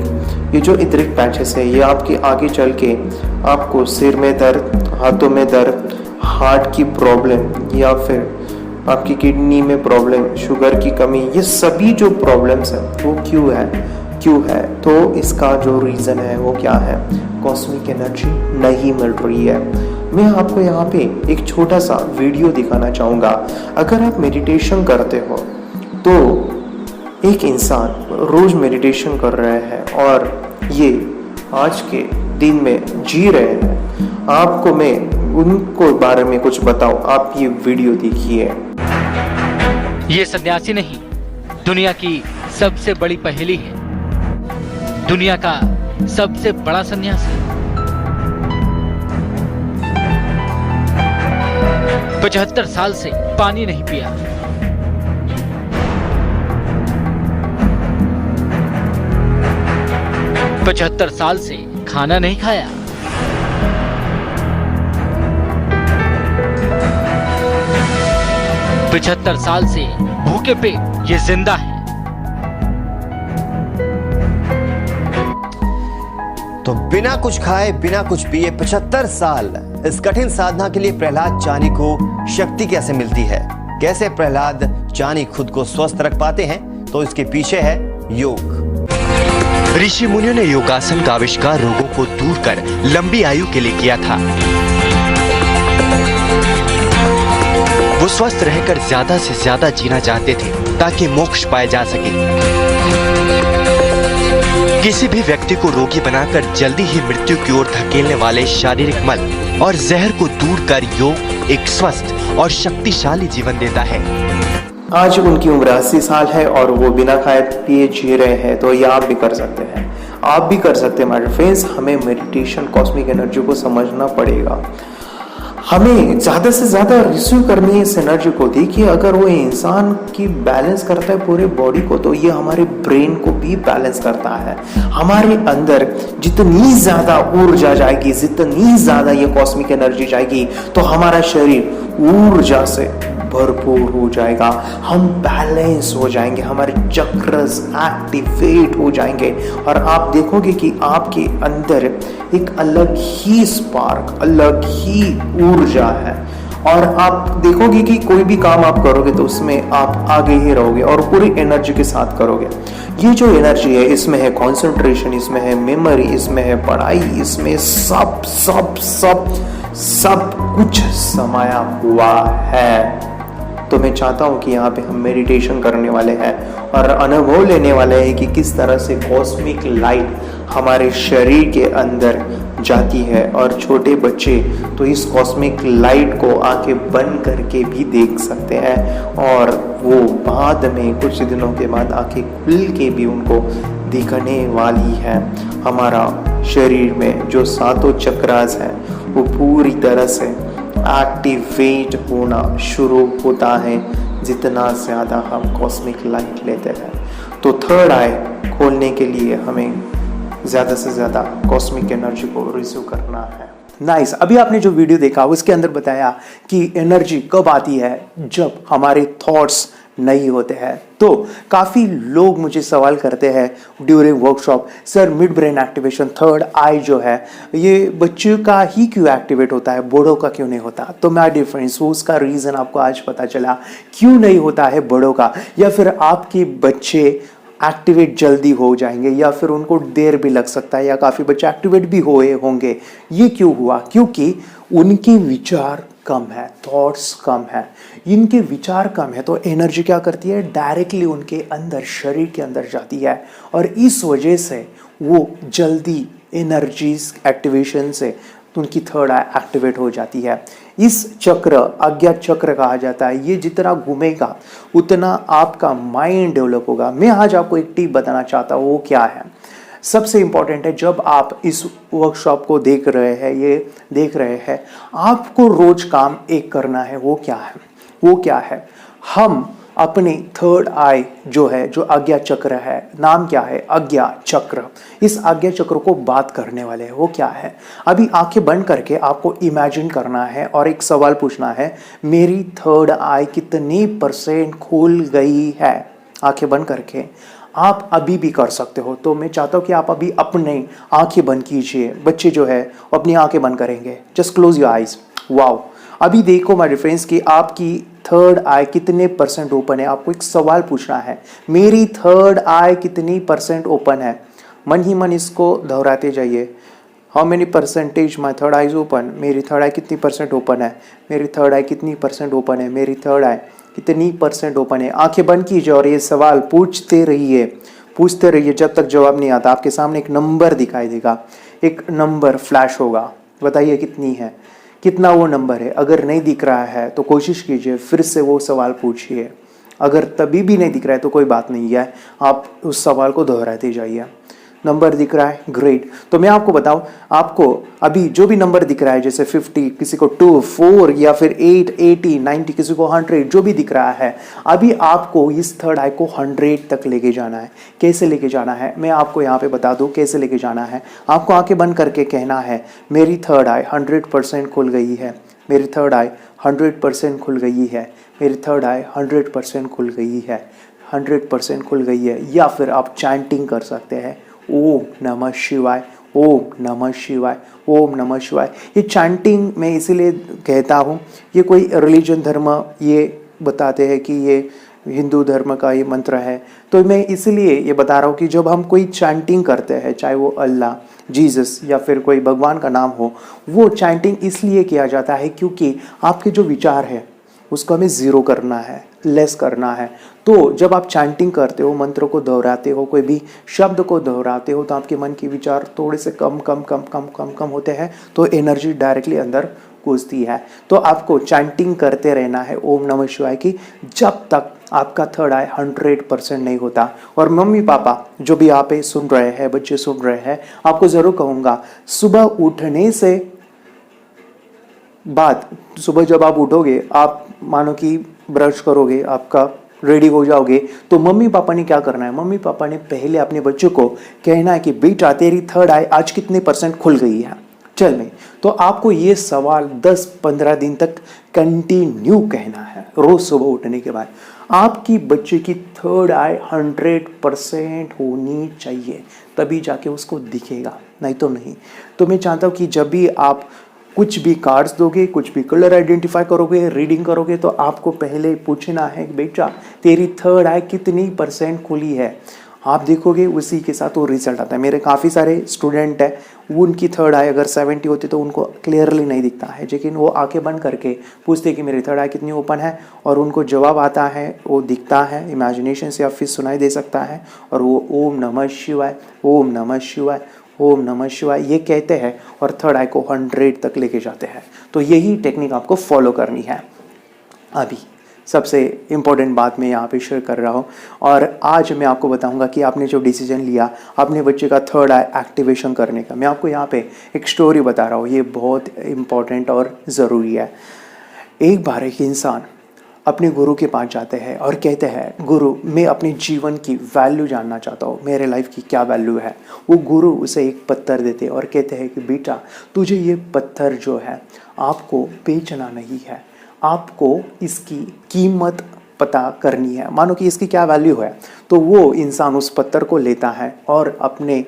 ये जो इथरिक पैचेस है, ये आपके आगे चल के आपको सिर में दर्द, हाथों में दर्द, हार्ट की प्रॉब्लम या फिर आपकी किडनी में प्रॉब्लम, शुगर की कमी, ये सभी जो प्रॉब्लम्स है वो क्यों है? तो इसका जो रीज़न है वो क्या है? कॉस्मिक एनर्जी नहीं मिल रही है। मैं आपको यहाँ पे एक छोटा सा वीडियो दिखाना चाहूँगा। अगर आप मेडिटेशन करते हो तो एक इंसान रोज मेडिटेशन कर रहे हैं और ये आज के दिन में जी रहे हैं, आपको मैं उनको बारे में कुछ बताऊं, आप ये वीडियो देखिए। ये सन्यासी नहीं, दुनिया की सबसे बड़ी पहेली है, दुनिया का सबसे बड़ा सन्यासी। 75 साल से पानी नहीं पिया, 75 साल से खाना नहीं खाया, 75 साल से भूखे पेट ये जिंदा है। तो बिना कुछ खाए बिना कुछ पिए 75 साल, इस कठिन साधना के लिए प्रहलाद चानी को शक्ति कैसे मिलती है? कैसे प्रहलाद चानी खुद को स्वस्थ रख पाते हैं? तो इसके पीछे है योग। ऋषि मुनियों ने योगासन का आविष्कार रोगों को दूर कर लंबी आयु के लिए किया था। वो स्वस्थ रहकर ज्यादा से ज्यादा जीना चाहते थे ताकि मोक्ष पाया जा सके। किसी भी व्यक्ति को रोगी बनाकर जल्दी ही मृत्यु की ओर धकेलने वाले शारीरिक मल और जहर को दूर कर योग एक स्वस्थ और शक्तिशाली जीवन देता है। आज उनकी उम्र 80 साल है और वो बिना खाए पिए जी रहे हैं। तो ये आप भी कर सकते हैं, आप भी कर सकते हैं माय फ्रेंड्स। हमें मेडिटेशन, कॉस्मिक एनर्जी को समझना पड़ेगा, हमें ज़्यादा से ज़्यादा रिसीव करनी है इस एनर्जी को। देखिए, अगर वो इंसान की बैलेंस करता है पूरे बॉडी को, तो ये हमारे ब्रेन को भी बैलेंस करता है। हमारे अंदर जितनी ज़्यादा ऊर्जा जाएगी, जितनी ज़्यादा ये कॉस्मिक एनर्जी जाएगी, तो हमारा शरीर ऊर्जा से भरपूर हो जाएगा, हम बैलेंस हो जाएंगे, हमारे चक्रस एक्टिवेट हो जाएंगे और आप देखोगे कि आपके अंदर एक अलग ही स्पार्क, अलग ही ऊर्जा है और आप देखोगे कि कोई भी काम आप करोगे तो उसमें आप आगे ही रहोगे और पूरी एनर्जी के साथ करोगे। ये जो एनर्जी है, इसमें है कंसंट्रेशन, इसमें है मेमोरी, इसमें है पढ़ाई, इसमें सब सब सब सब कुछ समाया हुआ है। तो मैं चाहता हूं कि यहाँ पे हम मेडिटेशन करने वाले हैं और अनुभव लेने वाले हैं कि किस तरह से कॉस्मिक लाइट हमारे शरीर के अंदर जाती है। और छोटे बच्चे तो इस कॉस्मिक लाइट को आंखें बंद करके भी देख सकते हैं, और वो बाद में कुछ दिनों के बाद आंखें खुल के भी उनको दिखने वाली है। हमारा शरीर में जो सातों चक्रास हैं वो पूरी तरह से एक्टिवेट होना शुरू होता है जितना ज़्यादा हम कॉस्मिक लाइट लेते हैं। तो थर्ड आई खोलने के लिए हमें ज़्यादा से ज़्यादा कॉस्मिक एनर्जी को रिसीव करना है। नाइस। अभी आपने जो वीडियो देखा उसके अंदर बताया कि एनर्जी कब आती है, जब हमारे थॉट्स नहीं होते हैं। तो काफ़ी लोग मुझे सवाल करते हैं during workshop, sir mid brain activation third eye जो है ये बच्चों का ही क्यों एक्टिवेट होता है, बड़ों का क्यों नहीं होता? तो मैं डिफरेंस उसका रीज़न आपको आज पता चला क्यों नहीं होता है बड़ों का, या फिर आपके बच्चे एक्टिवेट जल्दी हो जाएंगे या फिर उनको देर भी लग सकता है, या काफ़ी बच्चे एक्टिवेट भी हुए होंगे। ये क्यों हुआ? क्योंकि उनके विचार कम है, थॉट्स कम है। इनके विचार कम है तो एनर्जी क्या करती है, डायरेक्टली उनके अंदर शरीर के अंदर जाती है, और इस वजह से वो जल्दी एनर्जीज एक्टिवेशन से उनकी थर्ड आई एक्टिवेट हो जाती है। इस चक्र अज्ञात चक्र कहा जाता है। ये जितना घूमेगा उतना आपका माइंड डेवलप होगा। मैं आज आपको एक टिप बताना चाहता हूँ, वो क्या है? सबसे इम्पॉर्टेंट है, जब आप इस वर्कशॉप को देख रहे हैं, आपको रोज काम एक करना है। वो क्या है? हम अपने थर्ड आई जो है, जो आज्ञा चक्र है, नाम क्या है? आज्ञा चक्र। इस आज्ञा चक्र को बात करने वाले हैं। वो क्या है? अभी आंखें बंद करके आपको इमेजिन करना है और एक सवाल पूछना है, मेरी थर्ड आई कितनी % खुल गई है? आंखें बंद करके आप अभी भी कर सकते हो। तो मैं चाहता हूँ कि आप अभी अपने आंखें बंद कीजिए। बच्चे जो है अपनी आंखें बंद करेंगे। Just close your eyes. Wow, अभी देखो माय डिफरेंस कि आपकी थर्ड आई कितने % ओपन है। आपको एक सवाल पूछना है, मेरी थर्ड आई कितनी % ओपन है? मन ही मन इसको दोहराते जाइए। How many % my third I is open? मेरी थर्ड आई कितनी % ओपन है? मेरी थर्ड आई कितनी % ओपन है? मेरी थर्ड आई कितनी % ओपन है? आंखें बंद कीजिए और ये सवाल पूछते रहिए जब तक जवाब नहीं आता। आपके सामने एक नंबर दिखाई देगा, एक नंबर फ्लैश होगा। बताइए कितनी है, कितना वो नंबर है। अगर नहीं दिख रहा है तो कोशिश कीजिए, फिर से वो सवाल पूछिए। अगर तभी भी नहीं दिख रहा है तो कोई बात नहीं है, आप उस सवाल को दोहराते जाइए। नंबर दिख रहा है, ग्रेट। तो मैं आपको बताऊं, आपको अभी जो भी नंबर दिख रहा है, जैसे 50, किसी को 2, 4 या फिर 8, 80, 90, किसी को 100, जो भी दिख रहा है, अभी आपको इस थर्ड आई को 100 तक लेके जाना है। कैसे लेके जाना है मैं आपको यहाँ पे बता दूं कैसे लेके जाना है। आपको आंखें बंद करके कहना है, मेरी थर्ड आई 100% खुल गई है। मेरी थर्ड आई 100% खुल गई है। मेरी थर्ड आई 100% खुल गई है। 100% खुल गई है। या फिर आप चैंटिंग कर सकते हैं, ओम नमः शिवाय, ओम नमः शिवाय, ओम नमः शिवाय। ये चैंटिंग मैं इसीलिए कहता हूँ, ये कोई रिलीजन धर्म ये बताते हैं कि ये हिंदू धर्म का ये मंत्र है, तो मैं इसलिए ये बता रहा हूँ कि जब हम कोई चैंटिंग करते हैं, चाहे वो अल्लाह, जीसस या फिर कोई भगवान का नाम हो, वो चैंटिंग इसलिए किया जाता है क्योंकि आपके जो विचार है उसको हमें ज़ीरो करना है, लेस करना है। तो जब आप चैंटिंग करते हो, मंत्र को दोहराते हो, कोई भी शब्द को दोहराते हो, तो आपके मन के विचार थोड़े से कम होते हैं, तो एनर्जी डायरेक्टली अंदर घुसती है। तो आपको चैंटिंग करते रहना है ओम नमः शिवाय की, जब तक आपका थर्ड आई 100% नहीं होता। और मम्मी पापा जो भी आप सुन रहे हैं, बच्चे सुन रहे हैं, आपको ज़रूर कहूँगा, सुबह उठने से बाद, सुबह जब आप उठोगे, आप मानो कि ब्रश करोगे, आपका रेडी हो जाओगे, तो मम्मी पापा ने क्या करना है? मम्मी पापा ने पहले अपने बच्चों को कहना है कि बेटा तेरी थर्ड आई आज कितने % खुल गई है, चल में। तो आपको ये सवाल 10-15 दिन तक कंटिन्यू कहना है, रोज सुबह उठने के बाद। आपकी बच्चे की थर्ड आई 100% होनी चाहिए, तभी जाके उसको दिखेगा, नहीं तो नहीं। तो मैं चाहता हूँ कि जब भी आप कुछ भी कार्ड्स दोगे, कुछ भी कलर आइडेंटिफाई करोगे, रीडिंग करोगे, तो आपको पहले पूछना है बेटा तेरी थर्ड आई कितनी % खुली है। आप देखोगे उसी के साथ वो रिजल्ट आता है। मेरे काफ़ी सारे स्टूडेंट हैं, उनकी थर्ड आई अगर 70 होती तो उनको क्लियरली नहीं दिखता है, लेकिन वो आंखें बंद करके पूछते कि मेरी थर्ड आई कितनी ओपन है, और उनको जवाब आता है, वो दिखता है, इमेजिनेशन से या फिर सुनाई दे सकता है, और वो ओम नमः शिवाय, ओम नमः शिवाय, ओम नमः शिवाय ये कहते हैं और थर्ड आई को 100 तक लेके जाते हैं। तो यही टेक्निक आपको फॉलो करनी है। अभी सबसे इम्पोर्टेंट बात मैं यहाँ पे शेयर कर रहा हूँ और आज मैं आपको बताऊँगा कि आपने जो डिसीजन लिया अपने बच्चे का थर्ड आई एक्टिवेशन करने का, मैं आपको यहाँ पे एक स्टोरी बता रहा हूँ। ये बहुत इम्पोर्टेंट और ज़रूरी है। एक बार एक इंसान अपने गुरु के पास जाते हैं और कहते हैं गुरु मैं अपने जीवन की वैल्यू जानना चाहता हूँ, मेरे लाइफ की क्या वैल्यू है। वो गुरु उसे एक पत्थर देते और कहते हैं कि बेटा तुझे ये पत्थर जो है आपको बेचना नहीं है, आपको इसकी कीमत पता करनी है, मानो कि इसकी क्या वैल्यू है। तो वो इंसान उस पत्थर को लेता है और अपने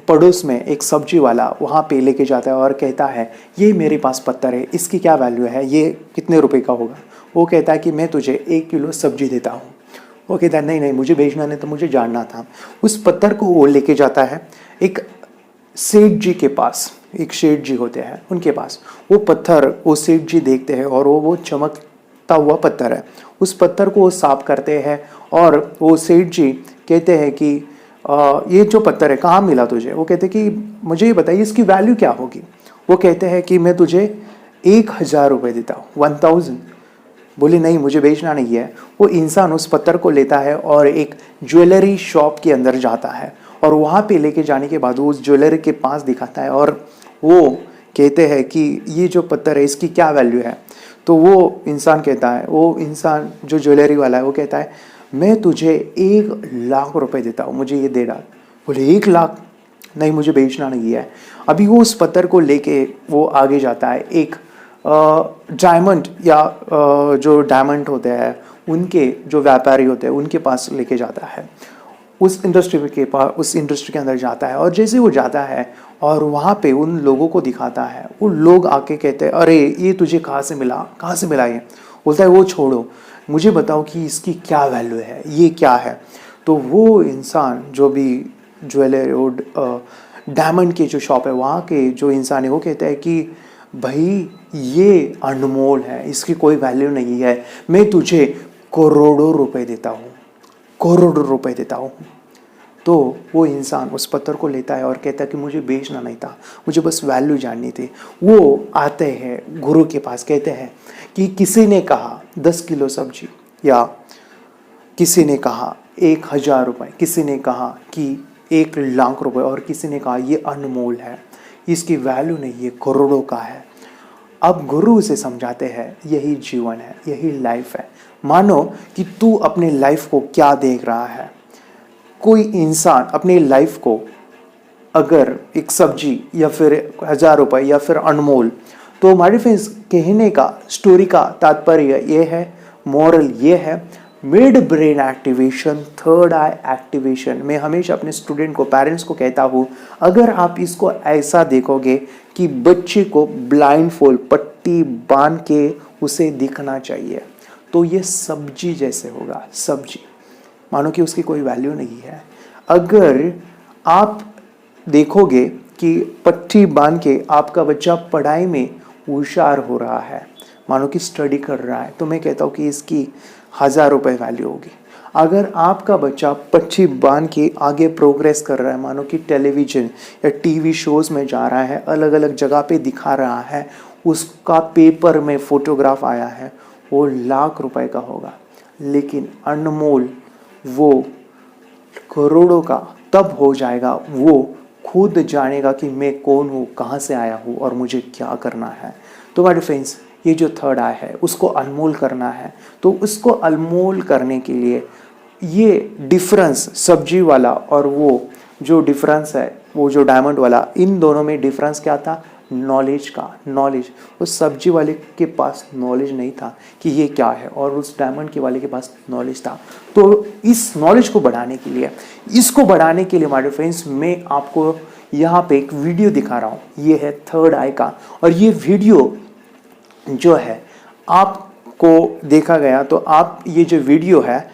पड़ोस में एक सब्जी वाला वहाँ पे लेके जाता है और कहता है ये मेरे पास पत्थर है, इसकी क्या वैल्यू है, ये कितने रुपए का होगा। वो कहता है कि मैं तुझे 1 किलो सब्जी देता हूँ। वो कहता है नहीं नहीं मुझे बेचना नहीं, तो मुझे जानना था। उस पत्थर को वो लेके जाता है एक सेठ जी के पास, एक सेठ जी होते हैं उनके पास। वो पत्थर वो सेठ जी देखते हैं और वो चमकता हुआ पत्थर है। उस पत्थर को वो साफ करते हैं और वो सेठ जी कहते हैं कि ये जो पत्थर है कहाँ मिला तुझे। वो कहते हैं कि मुझे ये बताइए इसकी वैल्यू क्या होगी। वो कहते हैं कि मैं तुझे 1000 रुपये देता हूँ, 1000। बोले नहीं मुझे बेचना नहीं है। वो इंसान उस पत्थर को लेता है और एक ज्वेलरी शॉप के अंदर जाता है और वहाँ पे लेके जाने के बाद वो उस ज्वेलरी के पास दिखाता है और वो कहते हैं कि ये जो पत्थर है इसकी क्या वैल्यू है। तो वो इंसान कहता है, वो इंसान जो ज्वेलरी वाला है वो कहता है मैं तुझे 1,00,000 रुपए देता हूँ, मुझे ये दे डाल। बोले 1,00,000? नहीं मुझे बेचना नहीं है। अभी वो उस पत्थर को लेके वो आगे जाता है, एक डायमंड या जो डायमंड होते हैं उनके जो व्यापारी होते हैं उनके पास लेके जाता है। उस इंडस्ट्री के पास, उस इंडस्ट्री के अंदर जाता है और जैसे वो जाता है और वहाँ पे उन लोगों को दिखाता है, वो लोग आके कहते हैं अरे ये तुझे कहाँ से मिला ये। बोलता है वो छोड़ो, मुझे बताओ कि इसकी क्या वैल्यू है, ये क्या है। तो वो इंसान जो भी ज्वेलरी और डायमंड की जो शॉप है वहाँ के जो इंसान है वो कहता है कि भाई ये अनमोल है, इसकी कोई वैल्यू नहीं है, मैं तुझे करोड़ों रुपए देता हूँ, करोड़ों रुपए देता हूँ। तो वो इंसान उस पत्थर को लेता है और कहता है कि मुझे बेचना नहीं था, मुझे बस वैल्यू जाननी थी। वो आते हैं गुरु के पास, कहते हैं कि किसी ने कहा 10 किलो सब्जी, या किसी ने कहा 1,000 रुपये, किसी ने कहा कि 1,00,000 रुपये और किसी ने कहा ये अनमोल है, इसकी वैल्यू नहीं, ये करोड़ों का है। अब गुरु उसे समझाते हैं यही जीवन है, यही लाइफ है। मानो कि तू अपने लाइफ को क्या देख रहा है। कोई इंसान अपने लाइफ को अगर एक सब्जी या फिर 1,000 रुपये या फिर अनमोल, तो हमारे फ्रेंड्स कहने का स्टोरी का तात्पर्य ये है, मॉरल ये है, मिड ब्रेन एक्टिवेशन, थर्ड आई एक्टिवेशन। मैं हमेशा अपने स्टूडेंट को, पेरेंट्स को कहता हूँ अगर आप इसको ऐसा देखोगे कि बच्चे को ब्लाइंड फोल्ड पट्टी बांध के उसे दिखना चाहिए, तो ये सब्जी जैसे होगा, सब्जी, मानो कि उसकी कोई वैल्यू नहीं है। अगर आप देखोगे कि पट्टी बांध के आपका बच्चा पढ़ाई में होशियार हो रहा है, मानो कि स्टडी कर रहा है, तो मैं कहता हूँ कि इसकी 1,000 रुपये वैल्यू होगी। अगर आपका बच्चा पट्टी बांध के आगे प्रोग्रेस कर रहा है, मानो कि टेलीविज़न या टीवी शोज़ में जा रहा है, अलग अलग जगह पे दिखा रहा है, उसका पेपर में फोटोग्राफ आया है, वो 1,00,000 रुपए का होगा। लेकिन अनमोल वो करोड़ों का तब हो जाएगा, वो खुद जानेगा कि मैं कौन हूँ, कहाँ से आया हूँ और मुझे क्या करना है। तो मेरे फ्रेंड्स, ये जो थर्ड आई है उसको अनमोल करना है। तो उसको अनमोल करने के लिए ये डिफरेंस, सब्जी वाला और वो जो डिफरेंस है, वो जो डायमंड वाला, इन दोनों में डिफरेंस क्या था? नॉलेज का। नॉलेज, उस सब्जी वाले के पास नॉलेज नहीं था कि ये क्या है, और उस डायमंड के वाले के पास नॉलेज था। तो इस नॉलेज को बढ़ाने के लिए, इसको बढ़ाने के लिए हमारे फ्रेंड्स, मैं आपको यहाँ पे एक वीडियो दिखा रहा हूँ। ये है थर्ड आई का, और ये वीडियो जो है आपको देखा गया तो आप, ये जो वीडियो है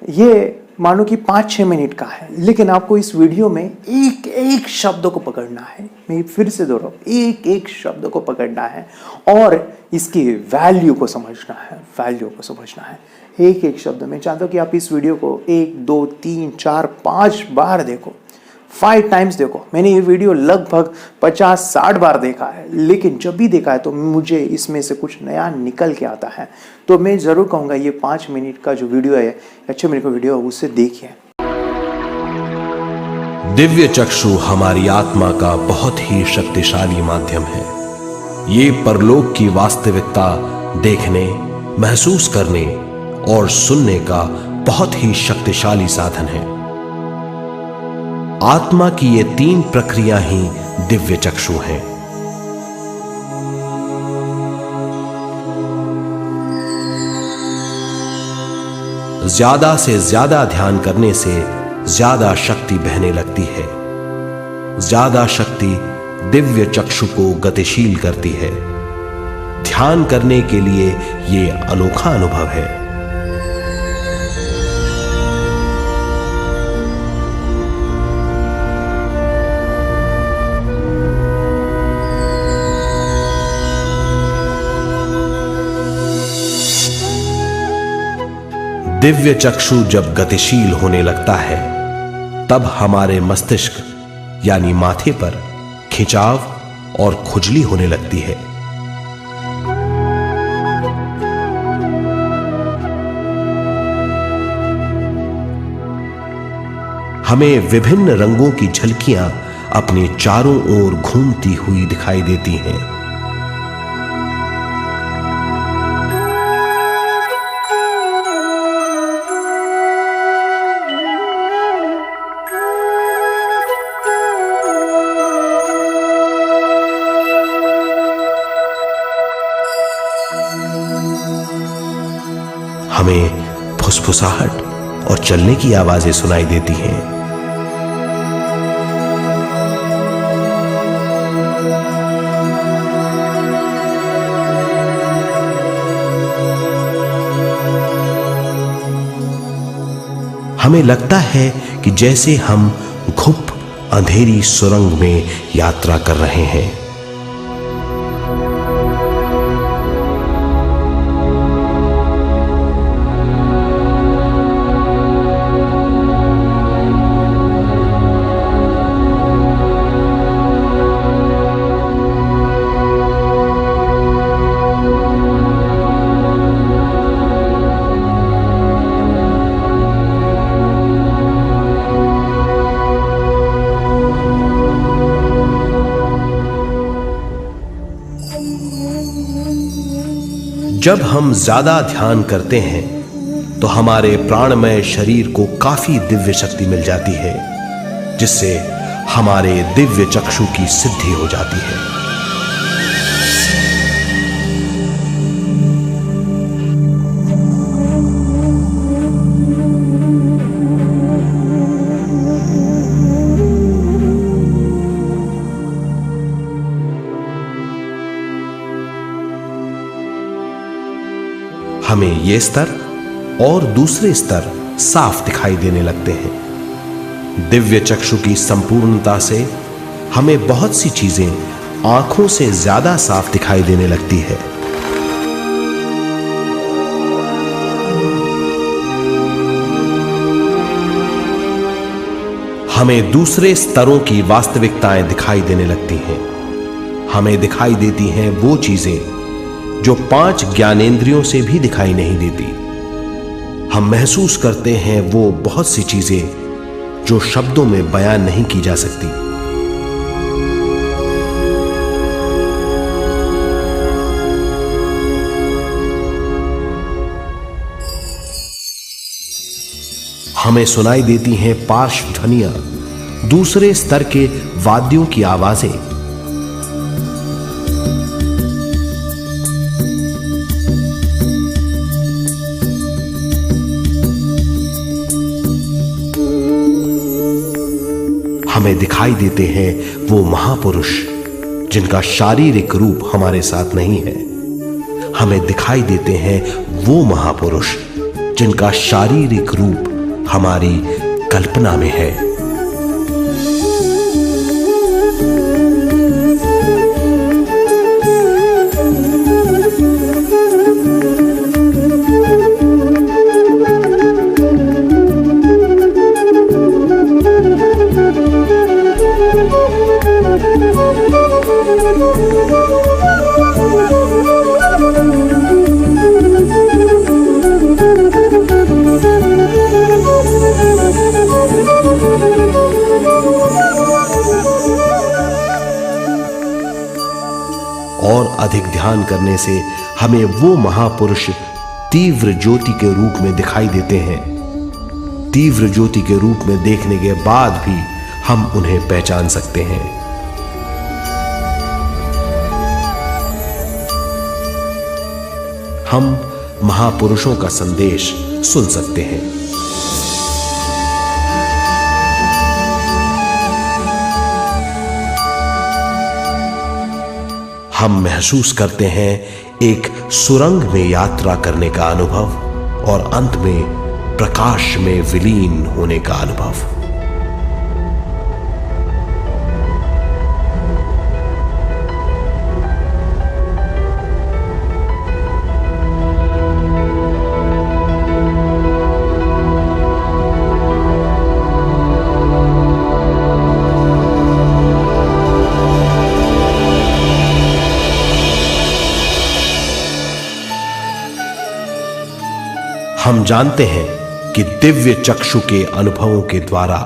ये मानो कि 5-6 मिनट का है, लेकिन आपको इस वीडियो में एक एक शब्द को पकड़ना है। मैं फिर से दोहराऊं, एक एक शब्द को पकड़ना है और इसकी वैल्यू को समझना है, वैल्यू को समझना है। एक एक शब्द। मैं चाहता हूँ कि आप इस वीडियो को 1, 2, 3, 4, 5 बार देखो, 5 टाइम्स देखो। मैंने ये वीडियो लगभग 50-60 बार देखा है, लेकिन जब भी देखा है तो मुझे इसमें से कुछ नया निकल के आता है। तो मैं ज़रूर कहूँगा ये 5 मिनट का जो वीडियो है, 6 मिनट का वीडियो है, उसे देखिए। दिव्य चक्षु हमारी आत्मा का बहुत ही शक्तिशाली माध्यम है। ये परलोक की वास्तविकता देखने, महसूस करने और सुनने का बहुत ही शक्तिशाली साधन है। आत्मा की ये 3 प्रक्रिया ही दिव्य चक्षु हैं। ज्यादा से ज्यादा ध्यान करने से ज्यादा शक्ति बहने लगती है। ज्यादा शक्ति दिव्य चक्षु को गतिशील करती है। ध्यान करने के लिए यह अनोखा अनुभव है। दिव्य चक्षु जब गतिशील होने लगता है, तब हमारे मस्तिष्क यानी माथे पर खिंचाव और खुजली होने लगती है। हमें विभिन्न रंगों की झलकियां अपने चारों ओर घूमती हुई दिखाई देती हैं। हमें फुसफुसाहट और चलने की आवाजें सुनाई देती हैं। हमें लगता है कि जैसे हम घुप अंधेरी सुरंग में यात्रा कर रहे हैं। जब हम ज्यादा ध्यान करते हैं तो हमारे प्राणमय शरीर को काफी दिव्य शक्ति मिल जाती है, जिससे हमारे दिव्य चक्षु की सिद्धि हो जाती है। हमें ये स्तर और दूसरे स्तर साफ दिखाई देने लगते हैं। दिव्य चक्षु की संपूर्णता से हमें बहुत सी चीजें आंखों से ज्यादा साफ दिखाई देने लगती है। हमें दूसरे स्तरों की वास्तविकताएं दिखाई देने लगती हैं। हमें दिखाई देती हैं वो चीजें जो 5 ज्ञानेंद्रियों से भी दिखाई नहीं देती। हम महसूस करते हैं वो बहुत सी चीजें जो शब्दों में बयान नहीं की जा सकती। हमें सुनाई देती हैं पार्श्व ध्वनियां, दूसरे स्तर के वाद्यों की आवाजें। हमें दिखाई देते हैं वो महापुरुष जिनका शारीरिक रूप हमारे साथ नहीं है। हमें दिखाई देते हैं वो महापुरुष जिनका शारीरिक रूप हमारी कल्पना में है। अधिक ध्यान करने से हमें वो महापुरुष तीव्र ज्योति के रूप में दिखाई देते हैं। तीव्र ज्योति के रूप में देखने के बाद भी हम उन्हें पहचान सकते हैं। हम महापुरुषों का संदेश सुन सकते हैं। हम महसूस करते हैं एक सुरंग में यात्रा करने का अनुभव और अंत में प्रकाश में विलीन होने का अनुभव। हम जानते हैं कि दिव्य चक्षु के अनुभवों के द्वारा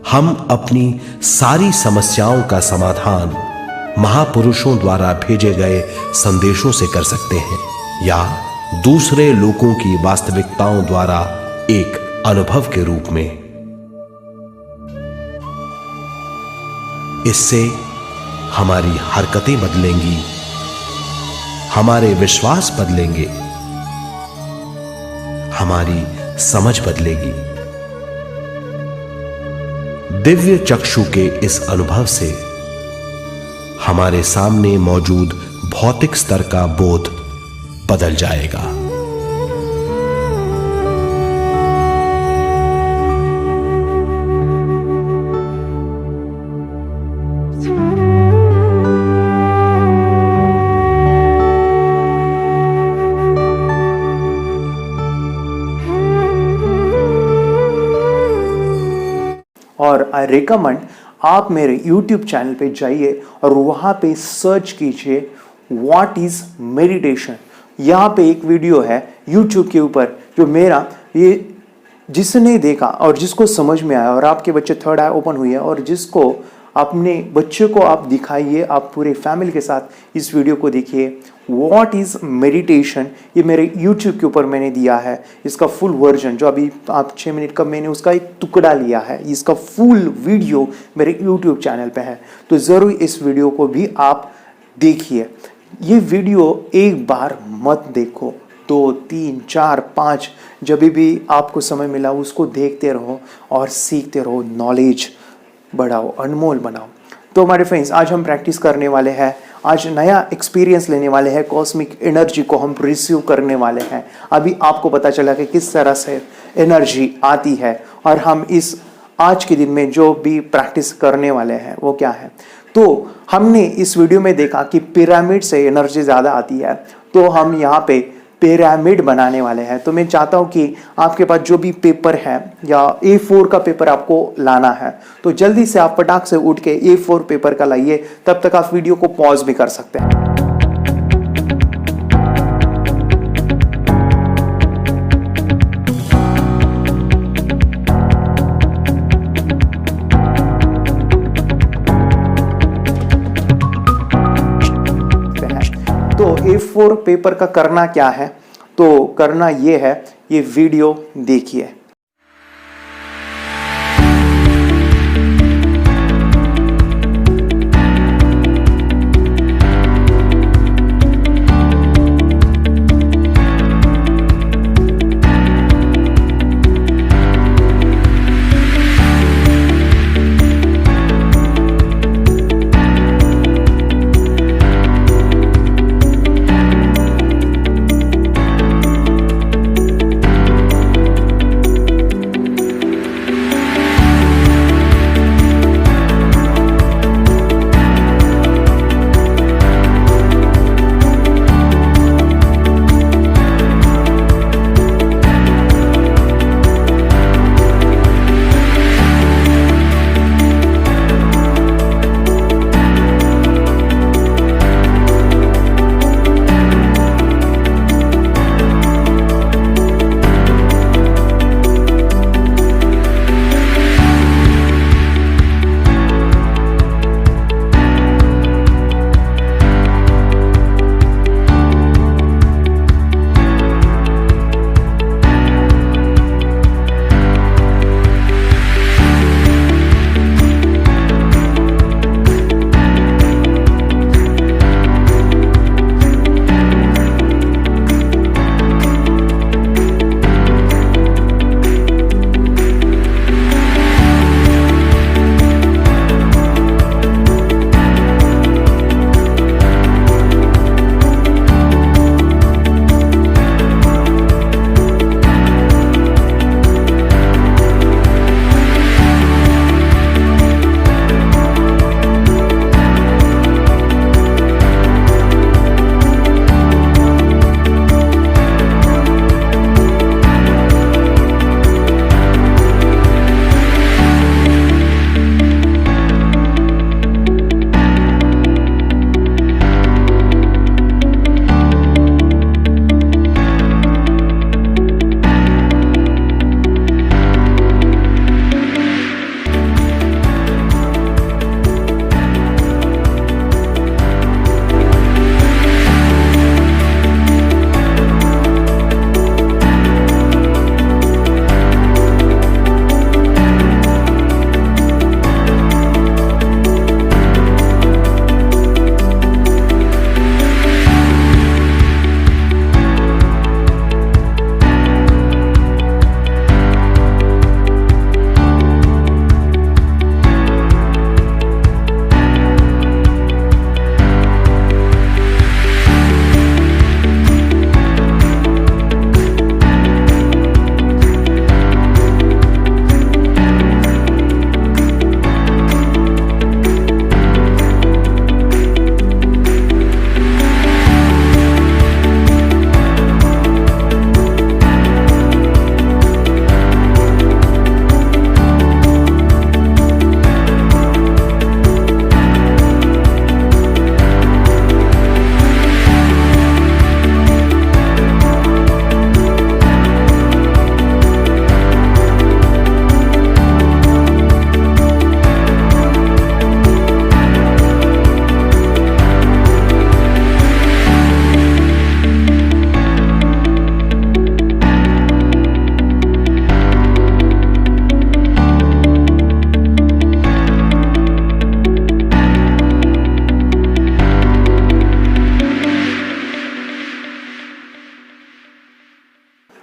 हम अपनी सारी समस्याओं का समाधान महापुरुषों द्वारा भेजे गए संदेशों से कर सकते हैं या दूसरे लोगों की वास्तविकताओं द्वारा एक अनुभव के रूप में। इससे हमारी हरकतें बदलेंगी, हमारे विश्वास बदलेंगे, हमारी समझ बदलेगी। दिव्य चक्षु के इस अनुभव से हमारे सामने मौजूद भौतिक स्तर का बोध बदल जाएगा। और आई रिकमेंड आप मेरे YouTube चैनल पे जाइए और वहाँ पे सर्च कीजिए व्हाट इज मेडिटेशन। यहाँ पे एक वीडियो है YouTube के ऊपर जो मेरा ये जिसने देखा और जिसको समझ में आया और आपके बच्चे थर्ड आई ओपन हुई है और जिसको अपने बच्चे को आप दिखाइए, आप पूरे फैमिली के साथ इस वीडियो को देखिए। व्हाट इज मेडिटेशन ये मेरे YouTube के ऊपर मैंने दिया है। इसका फुल वर्जन जो अभी आप 6 मिनट का मैंने उसका एक टुकड़ा लिया है, इसका फुल वीडियो मेरे YouTube चैनल पे है। तो ज़रूर इस वीडियो को भी आप देखिए। ये वीडियो एक बार मत देखो, 2, 3, 4, 5 जब भी आपको समय मिला उसको देखते रहो और सीखते रहो, नॉलेज बढ़ाओ, अनमोल बनाओ। तो हमारे फ्रेंड्स आज हम प्रैक्टिस करने वाले हैं, आज नया एक्सपीरियंस लेने वाले हैं, कॉस्मिक एनर्जी को हम रिसीव करने वाले हैं। अभी आपको पता चला कि किस तरह से एनर्जी आती है और हम इस आज के दिन में जो भी प्रैक्टिस करने वाले हैं वो क्या है। तो हमने इस वीडियो में देखा कि पिरामिड से एनर्जी ज़्यादा आती है, तो हम यहाँ पे पिरामिड बनाने वाले हैं। तो मैं चाहता हूं कि आपके पास जो भी पेपर है या A4 का पेपर आपको लाना है तो जल्दी से आप फटाक से उठ के A4 पेपर का लाइए, तब तक आप वीडियो को पॉज भी कर सकते हैं। तो A4 पेपर का करना क्या है, तो करना ये है, ये वीडियो देखिए।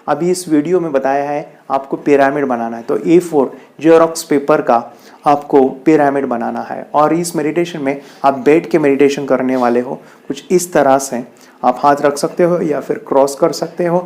अभी इस वीडियो में बताया है आपको पिरामिड बनाना है। तो A4 जेरोक्स पेपर का आपको पिरामिड बनाना है और इस मेडिटेशन में आप बैठ के मेडिटेशन करने वाले हो। कुछ इस तरह से आप हाथ रख सकते हो या फिर क्रॉस कर सकते हो।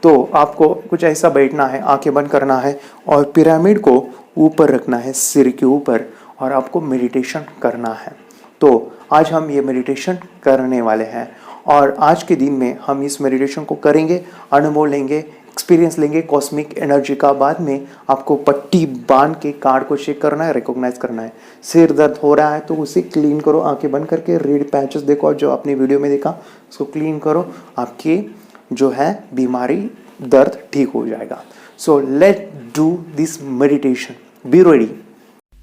तो आपको कुछ ऐसा बैठना है, आंखें बंद करना है और पिरामिड को ऊपर रखना है सिर के ऊपर और आपको मेडिटेशन करना है। तो आज हम ये मेडिटेशन करने वाले हैं और आज के दिन में हम इस मेडिटेशन को करेंगे, अनुभव लेंगे, एक्सपीरियंस लेंगे कॉस्मिक एनर्जी का। बाद में आपको पट्टी बांध के कार्ड को चेक करना है, रिकॉग्नाइज करना है। सिर दर्द हो रहा है तो उसे क्लीन करो, आंखें बंद करके रीड पैचेस देखो और जो आपने वीडियो में देखा उसको क्लीन करो, आपकी जो है बीमारी दर्द ठीक हो जाएगा। So let do this meditation, be ready.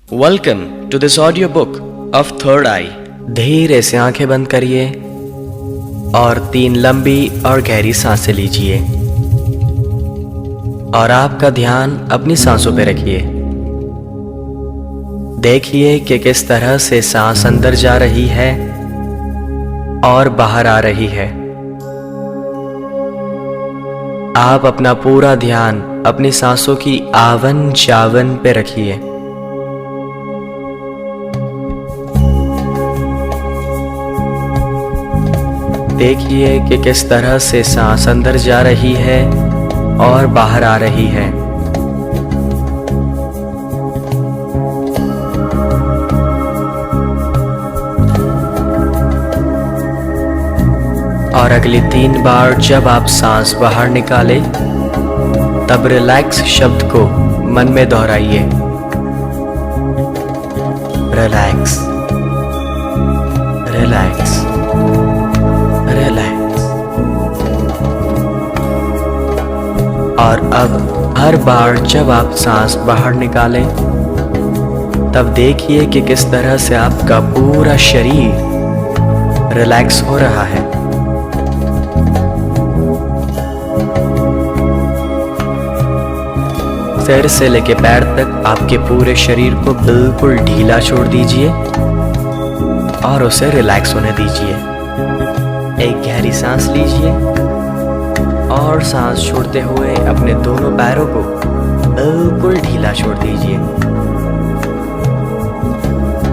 Welcome to this audio book of third eye. धीरे से आंखें बंद करिए और 3 लंबी और गहरी सांसें लीजिए और आपका ध्यान अपनी सांसों पे रखिए। देखिए कि किस तरह से सांस अंदर जा रही है और बाहर आ रही है। आप अपना पूरा ध्यान अपनी सांसों की आवन जावन पे रखिए। देखिए कि किस तरह से सांस अंदर जा रही है और बाहर आ रही है। और अगली 3 बार जब आप सांस बाहर निकालें तब रिलैक्स शब्द को मन में दोहराइए। Relax, relax, relax. और अब हर बार जब आप सांस बाहर निकालें तब देखिए कि किस तरह से आपका पूरा शरीर रिलैक्स हो रहा है। सिर से लेके पैर तक आपके पूरे शरीर को बिल्कुल ढीला छोड़ दीजिए और उसे रिलैक्स होने दीजिए। एक गहरी सांस लीजिए और सांस छोड़ते हुए अपने दोनों पैरों को बिल्कुल ढीला छोड़ दीजिए।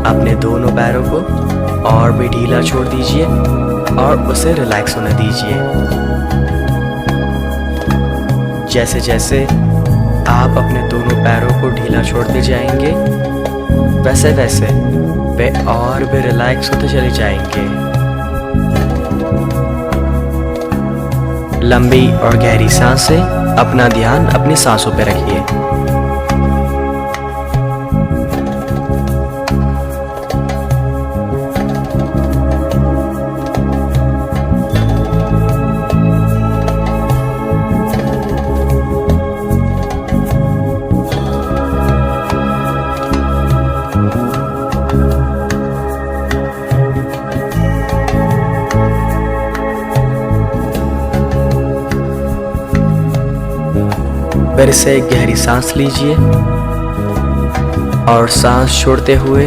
अपने दोनों पैरों को और भी ढीला छोड़ दीजिए और उसे रिलैक्स होने दीजिए। जैसे जैसे आप अपने दोनों पैरों को ढीला छोड़ते जाएंगे वैसे वैसे वे और भी रिलैक्स होते चले जाएंगे। लंबी और गहरी सांसें, अपना ध्यान अपनी सांसों पर रखिए। फिर से एक गहरी सांस लीजिए और सांस छोड़ते हुए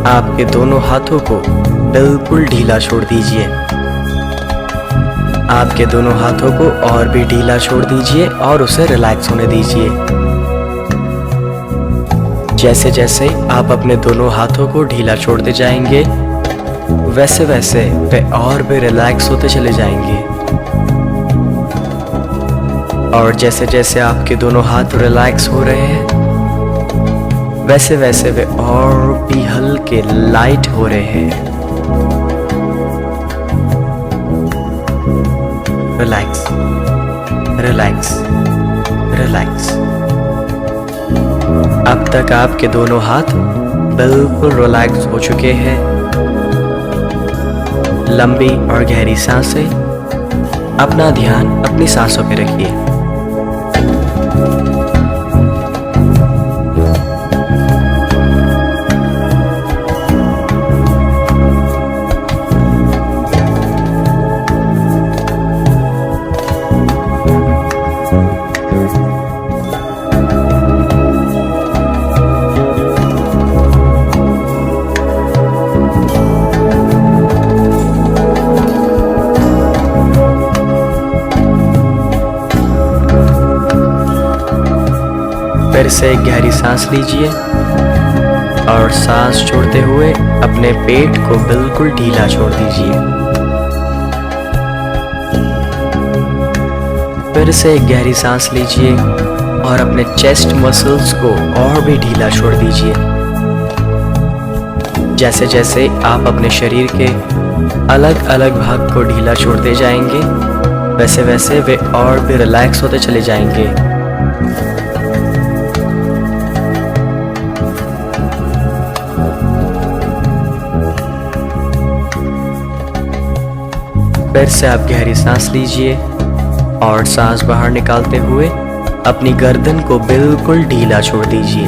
आपके दोनों हाथों को बिल्कुल ढीला छोड़ दीजिए। आपके दोनों हाथों को और भी ढीला छोड़ दीजिए और उसे रिलैक्स होने दीजिए। जैसे जैसे आप अपने दोनों हाथों को ढीला छोड़ते जाएंगे वैसे वैसे वे और भी रिलैक्स होते चले जाएंगे। और जैसे जैसे आपके दोनों हाथ रिलैक्स हो रहे हैं वैसे वैसे वे और भी हल्के लाइट हो रहे हैं। Relax, relax, relax. अब तक आपके दोनों हाथ बिल्कुल रिलैक्स हो चुके हैं। लंबी और गहरी सांसें, अपना ध्यान अपनी सांसों पे रखिए। से एक गहरी सांस लीजिए और सांस छोड़ते हुए अपने पेट को बिल्कुल ढीला छोड़ दीजिए। फिर से एक गहरी सांस लीजिए और अपने चेस्ट मसल्स को और भी ढीला छोड़ दीजिए। जैसे जैसे आप अपने शरीर के अलग अलग भाग को ढीला छोड़ते जाएंगे, वैसे वैसे वे और भी रिलैक्स होते चले जाएंगे। फिर से आप गहरी सांस लीजिए और सांस बाहर निकालते हुए अपनी गर्दन को बिल्कुल ढीला छोड़ दीजिए।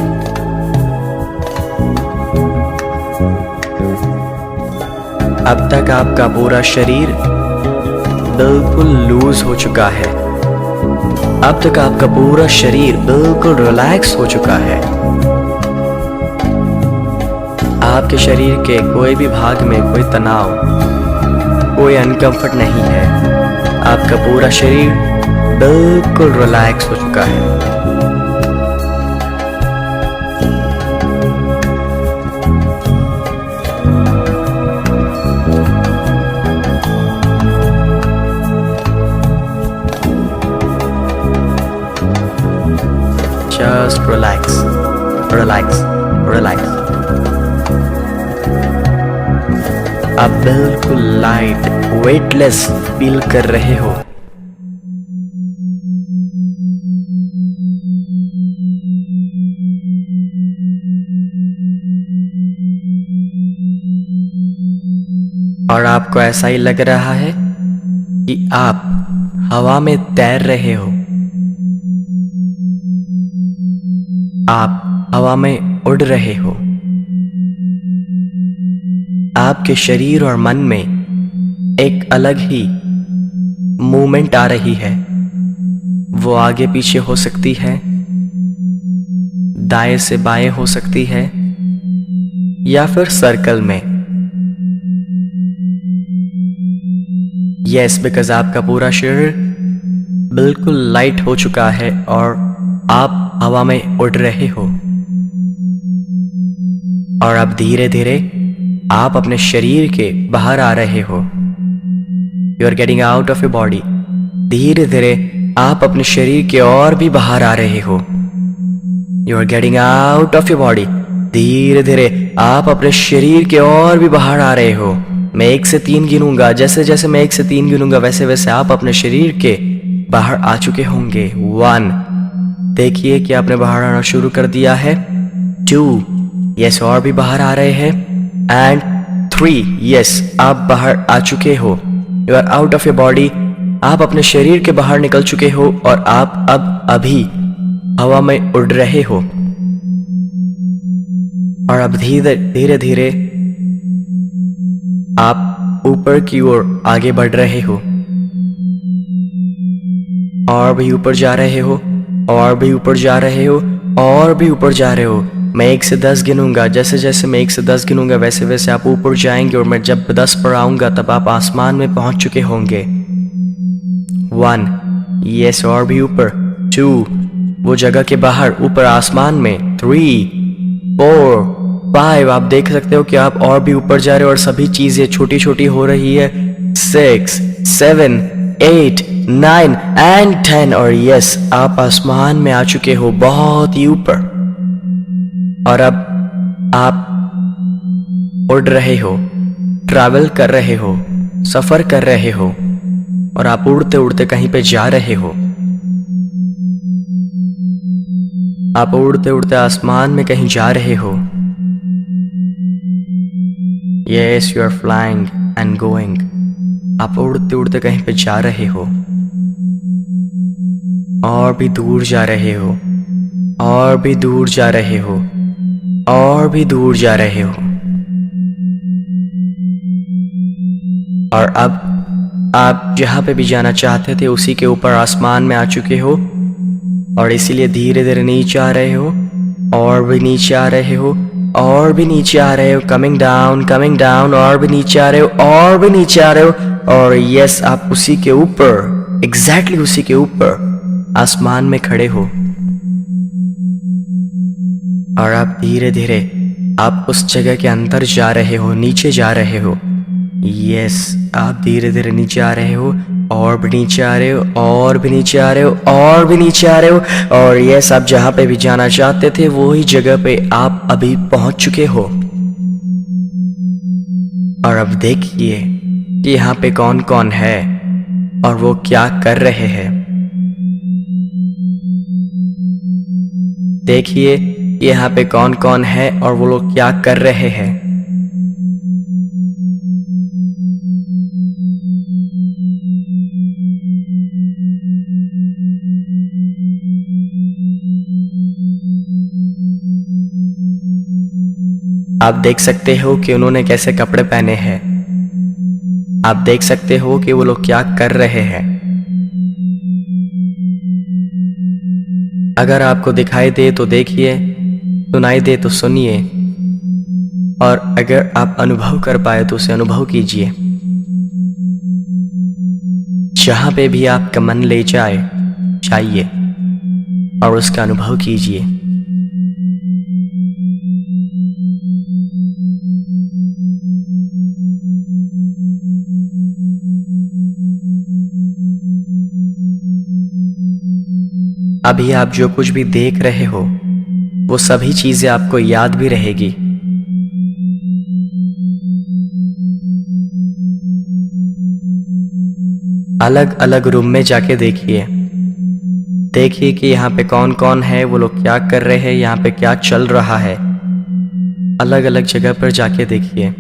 अब तक आपका पूरा शरीर बिल्कुल लूज हो चुका है। अब तक आपका पूरा शरीर बिल्कुल रिलैक्स हो चुका है। आपके शरीर के कोई भी भाग में कोई तनाव, कोई अनकंफर्ट नहीं है। आपका पूरा शरीर बिल्कुल रिलैक्स हो चुका है। Just relax, relax, relax. आप बिल्कुल लाइट, वेटलेस फील कर रहे हो। और आपको ऐसा ही लग रहा है कि आप हवा में तैर रहे हो। आप हवा में उड़ रहे हो। आपके शरीर और मन में एक अलग ही मूवमेंट आ रही है। वो आगे पीछे हो सकती है, दाएं से बाएं हो सकती है, या फिर सर्कल में। यस, बिकॉज आपका पूरा शरीर बिल्कुल लाइट हो चुका है और आप हवा में उड़ रहे हो। और अब धीरे धीरे आप अपने शरीर के बाहर आ रहे हो। You are getting out of your body. धीरे धीरे आप अपने शरीर के और भी बाहर आ रहे हो। You are getting out of your body. धीरे धीरे आप अपने शरीर के और भी बाहर आ रहे हो। मैं 1 से 3 गिनूंगा। जैसे जैसे मैं 1 से 3 गिनूंगा, वैसे वैसे आप अपने शरीर के बाहर आ चुके होंगे। 1, देखिए कि आपने बाहर आना शुरू कर दिया है। 2, यस, और भी बाहर आ रहे हैं। एंड 3, यस, आप बाहर आ चुके हो। You are out of your body. आप अपने शरीर के बाहर निकल चुके हो और आप अब अभी हवा में उड़ रहे हो। और अब धीरे धीरे धीरे आप ऊपर की ओर आगे बढ़ रहे हो। और भी ऊपर जा रहे हो, और भी ऊपर जा रहे हो, और भी ऊपर जा रहे हो। मैं 1 से 10 गिनूंगा। जैसे जैसे मैं 1 से 10 गिनूंगा, वैसे वैसे आप ऊपर जाएंगे। और मैं जब 10 पर आऊंगा तब आप आसमान में पहुंच चुके होंगे। 1, यस, और भी ऊपर। 2, वो जगह के बाहर ऊपर आसमान में। 3, 4, 5, आप देख सकते हो कि आप और भी ऊपर जा रहे हो और सभी चीजें छोटी छोटी हो रही है। 6, 7, 8, 9 एंड 10। और यस, आप आसमान में आ चुके हो, बहुत ही ऊपर। और अब आप उड़ रहे हो, ट्रैवल कर रहे हो, सफर कर रहे हो। और आप उड़ते उड़ते कहीं पे जा रहे हो। आप उड़ते उड़ते आसमान में कहीं जा रहे हो। Yes, you are flying and going. आप उड़ते उड़ते कहीं पे जा रहे हो। और भी दूर जा रहे हो, और भी दूर जा रहे हो, और भी दूर जा रहे हो। और अब आप जहां पे भी जाना चाहते थे उसी के ऊपर आसमान में आ चुके हो। और इसीलिए धीरे धीरे नीचे आ रहे हो, और भी नीचे आ रहे हो, और भी नीचे आ रहे हो। कमिंग डाउन, और भी नीचे आ रहे हो, और भी नीचे आ रहे हो। और यस, आप उसी के ऊपर, एग्जैक्टली उसी के ऊपर आसमान में खड़े हो। और आप धीरे धीरे आप उस जगह के अंदर जा रहे हो, नीचे जा रहे हो। यस, आप धीरे धीरे नीचे आ रहे हो, और भी नीचे आ रहे हो, और भी नीचे आ रहे हो, और भी नीचे आ रहे हो। और यस, आप जहाँ पे भी जाना चाहते थे वही जगह पे आप अभी पहुंच चुके हो। और अब देखिए कि यहाँ पे कौन कौन है और वो क्या कर रहे हैं। देखिए यहाँ पे कौन कौन है और वो लोग क्या कर रहे हैं। आप देख सकते हो कि उन्होंने कैसे कपड़े पहने हैं। आप देख सकते हो कि वो लोग क्या कर रहे हैं। अगर आपको दिखाई दे तो देखिए, सुनाई दे तो सुनिए, और अगर आप अनुभव कर पाए तो उसे अनुभव कीजिए। जहां पे भी आपका मन ले जाइए और उसका अनुभव कीजिए। अभी आप जो कुछ भी देख रहे हो वो सभी चीजें आपको याद भी रहेगी। अलग अलग रूम में जाके देखिए कि यहाँ पे कौन कौन है, वो लोग क्या कर रहे हैं, यहाँ पे क्या चल रहा है। अलग अलग जगह पर जाके देखिए।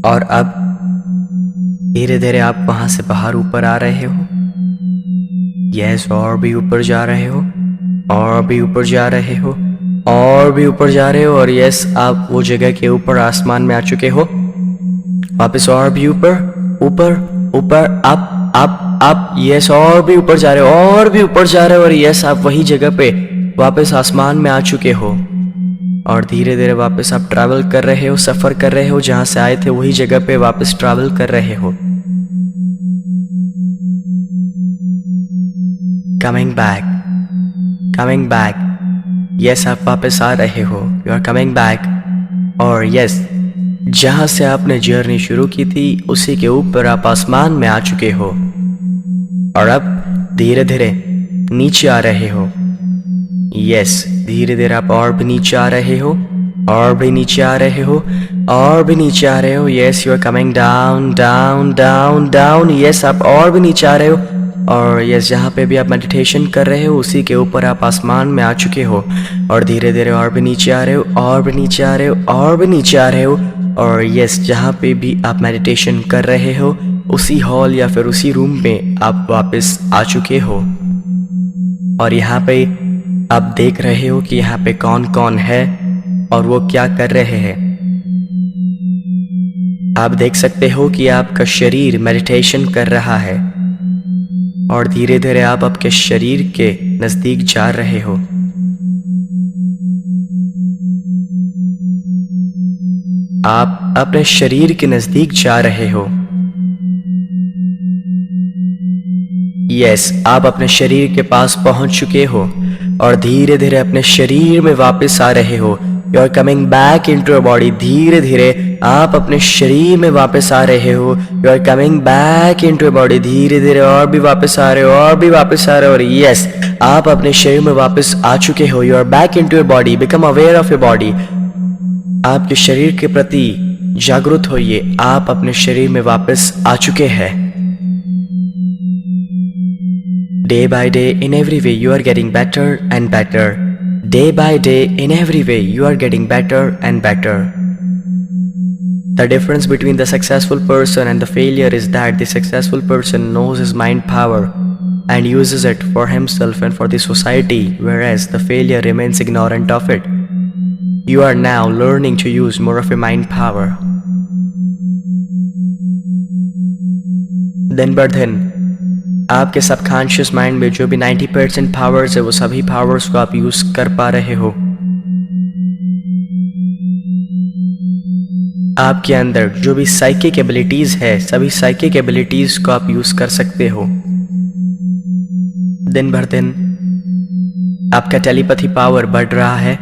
और अब धीरे धीरे आप वहां से बाहर ऊपर आ रहे हो। यस, और भी ऊपर जा रहे हो, और भी ऊपर जा रहे हो, और भी ऊपर जा रहे हो। और यस, आप वो जगह के ऊपर आसमान में आ चुके हो। वापस और भी ऊपर ऊपर ऊपर आप यस, और भी ऊपर जा रहे हो, और भी ऊपर जा रहे हो। और यस, आप वही जगह पे वापस आसमान में आ चुके हो। और धीरे धीरे वापस आप ट्रैवल कर रहे हो, सफर कर रहे हो। जहां से आए थे वही जगह पे वापस ट्रैवल कर रहे हो। Coming back. यस, आप वापस आ रहे हो। You are coming back. और यस, जहां से आपने जर्नी शुरू की थी उसी के ऊपर आप आसमान में आ चुके हो। और अब धीरे धीरे नीचे आ रहे हो। यस, धीरे धीरे आप और भी नीचे आ रहे हो, और भी नीचे आ रहे हो, और भी नीचे आ रहे हो। Yes, you are coming down down down down. Yes, आप और भी नीचे आ रहे हो। और यस, जहाँ पे भी आप मेडिटेशन कर रहे हो उसी के ऊपर आप आसमान में आ चुके हो। और धीरे धीरे और भी नीचे आ रहे हो, और भी नीचे आ रहे हो, और भी नीचे आ रहे हो। और यस, जहाँ पे भी आप मेडिटेशन कर रहे हो उसी हॉल या फिर उसी रूम में आप वापस आ चुके हो। और यहाँ पे आप देख रहे हो कि यहाँ पे कौन कौन है और वो क्या कर रहे हैं। आप देख सकते हो कि आपका शरीर मेडिटेशन कर रहा है। और धीरे धीरे आप आपके शरीर के नजदीक जा रहे हो। आप अपने शरीर के नजदीक जा रहे हो। यस, आप अपने शरीर के पास पहुंच चुके हो और धीरे धीरे अपने शरीर में वापस आ रहे हो। You are coming back into your body. धीरे धीरे आप अपने शरीर में वापस आ रहे हो। You are coming back into your body. धीरे धीरे और भी वापस आ रहे हो, और भी वापस आ रहे हो। और यस, आप अपने शरीर में वापस आ चुके हो। You are back into your body. Become aware of your body. आपके शरीर के प्रति जागरूक होइए। आप अपने शरीर में वापस आ चुके हैं। Day by day, in every way, you are getting better and better. Day by day, in every way, you are getting better and better. The difference between the successful person and the failure is that the successful person knows his mind power and uses it for himself and for the society, whereas the failure remains ignorant of it. You are now learning to use more of your mind power. दिन बर दिन आपके subconscious mind में जो भी 90% powers है वो सभी पावर्स को आप यूज कर पा रहे हो। आपके अंदर जो भी साइकिक एबिलिटीज है सभी साइकिक एबिलिटीज को आप यूज कर सकते हो। दिन भर दिन आपका टेलीपैथी पावर बढ़ रहा है।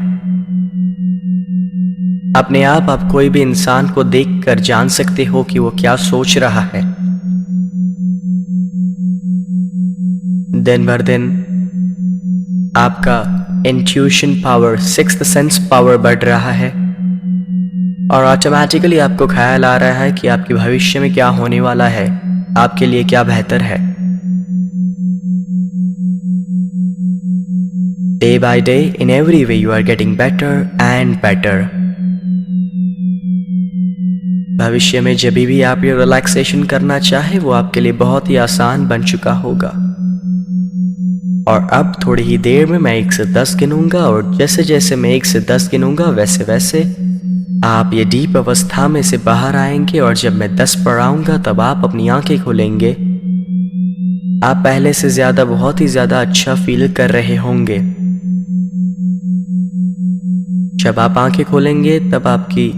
अपने आप कोई भी इंसान को देखकर जान सकते हो कि वो क्या सोच रहा है। दिन भर दिन आपका intuition power, sixth sense power बढ़ रहा है और ऑटोमेटिकली आपको ख्याल आ रहा है कि आपके भविष्य में क्या होने वाला है, आपके लिए क्या बेहतर है। Day by day in every way you are getting better and better. भविष्य में जब भी आप ये रिलैक्सेशन करना चाहे वो आपके लिए बहुत ही आसान बन चुका होगा। और अब थोड़ी ही देर में मैं 1 से 10 गिनूंगा और जैसे जैसे मैं 1 से 10 गिनूंगा वैसे वैसे आप ये डीप अवस्था में से बाहर आएंगे और जब मैं 10 पर आऊंगा तब आप अपनी आंखें खोलेंगे। आप पहले से ज्यादा बहुत ही ज्यादा अच्छा फील कर रहे होंगे। जब आप आंखें खोलेंगे तब आपकी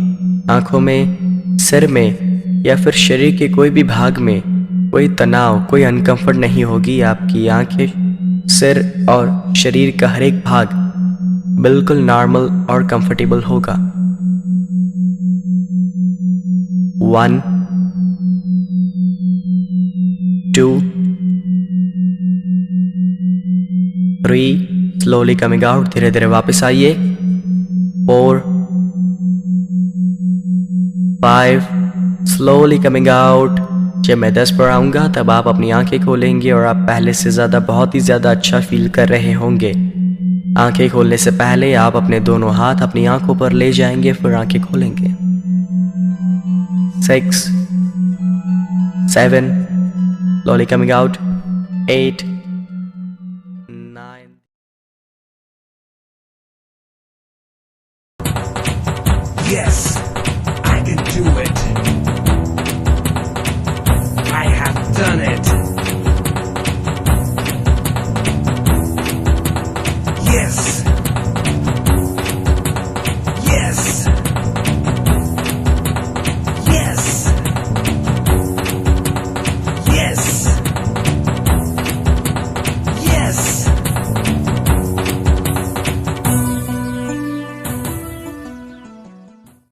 आंखों में, सिर में या फिर शरीर के कोई भी भाग में कोई तनाव, कोई अनकंफर्ट नहीं होगी। आपकी आंखें, सिर और शरीर का हर एक भाग बिल्कुल नॉर्मल और कंफर्टेबल होगा। 1 2 3 स्लोली कमिंग आउट, धीरे धीरे वापस आइए। 4 5 स्लोली कमिंग आउट। जब मैं 10 पर आऊंगा तब आप अपनी आंखें खोलेंगे और आप पहले से ज्यादा बहुत ही ज्यादा अच्छा फील कर रहे होंगे। आंखें खोलने से पहले आप अपने दोनों हाथ अपनी आंखों पर ले जाएंगे, फिर आंखें खोलेंगे। 6 7 स्लोली कमिंग आउट। 8 9 Yes.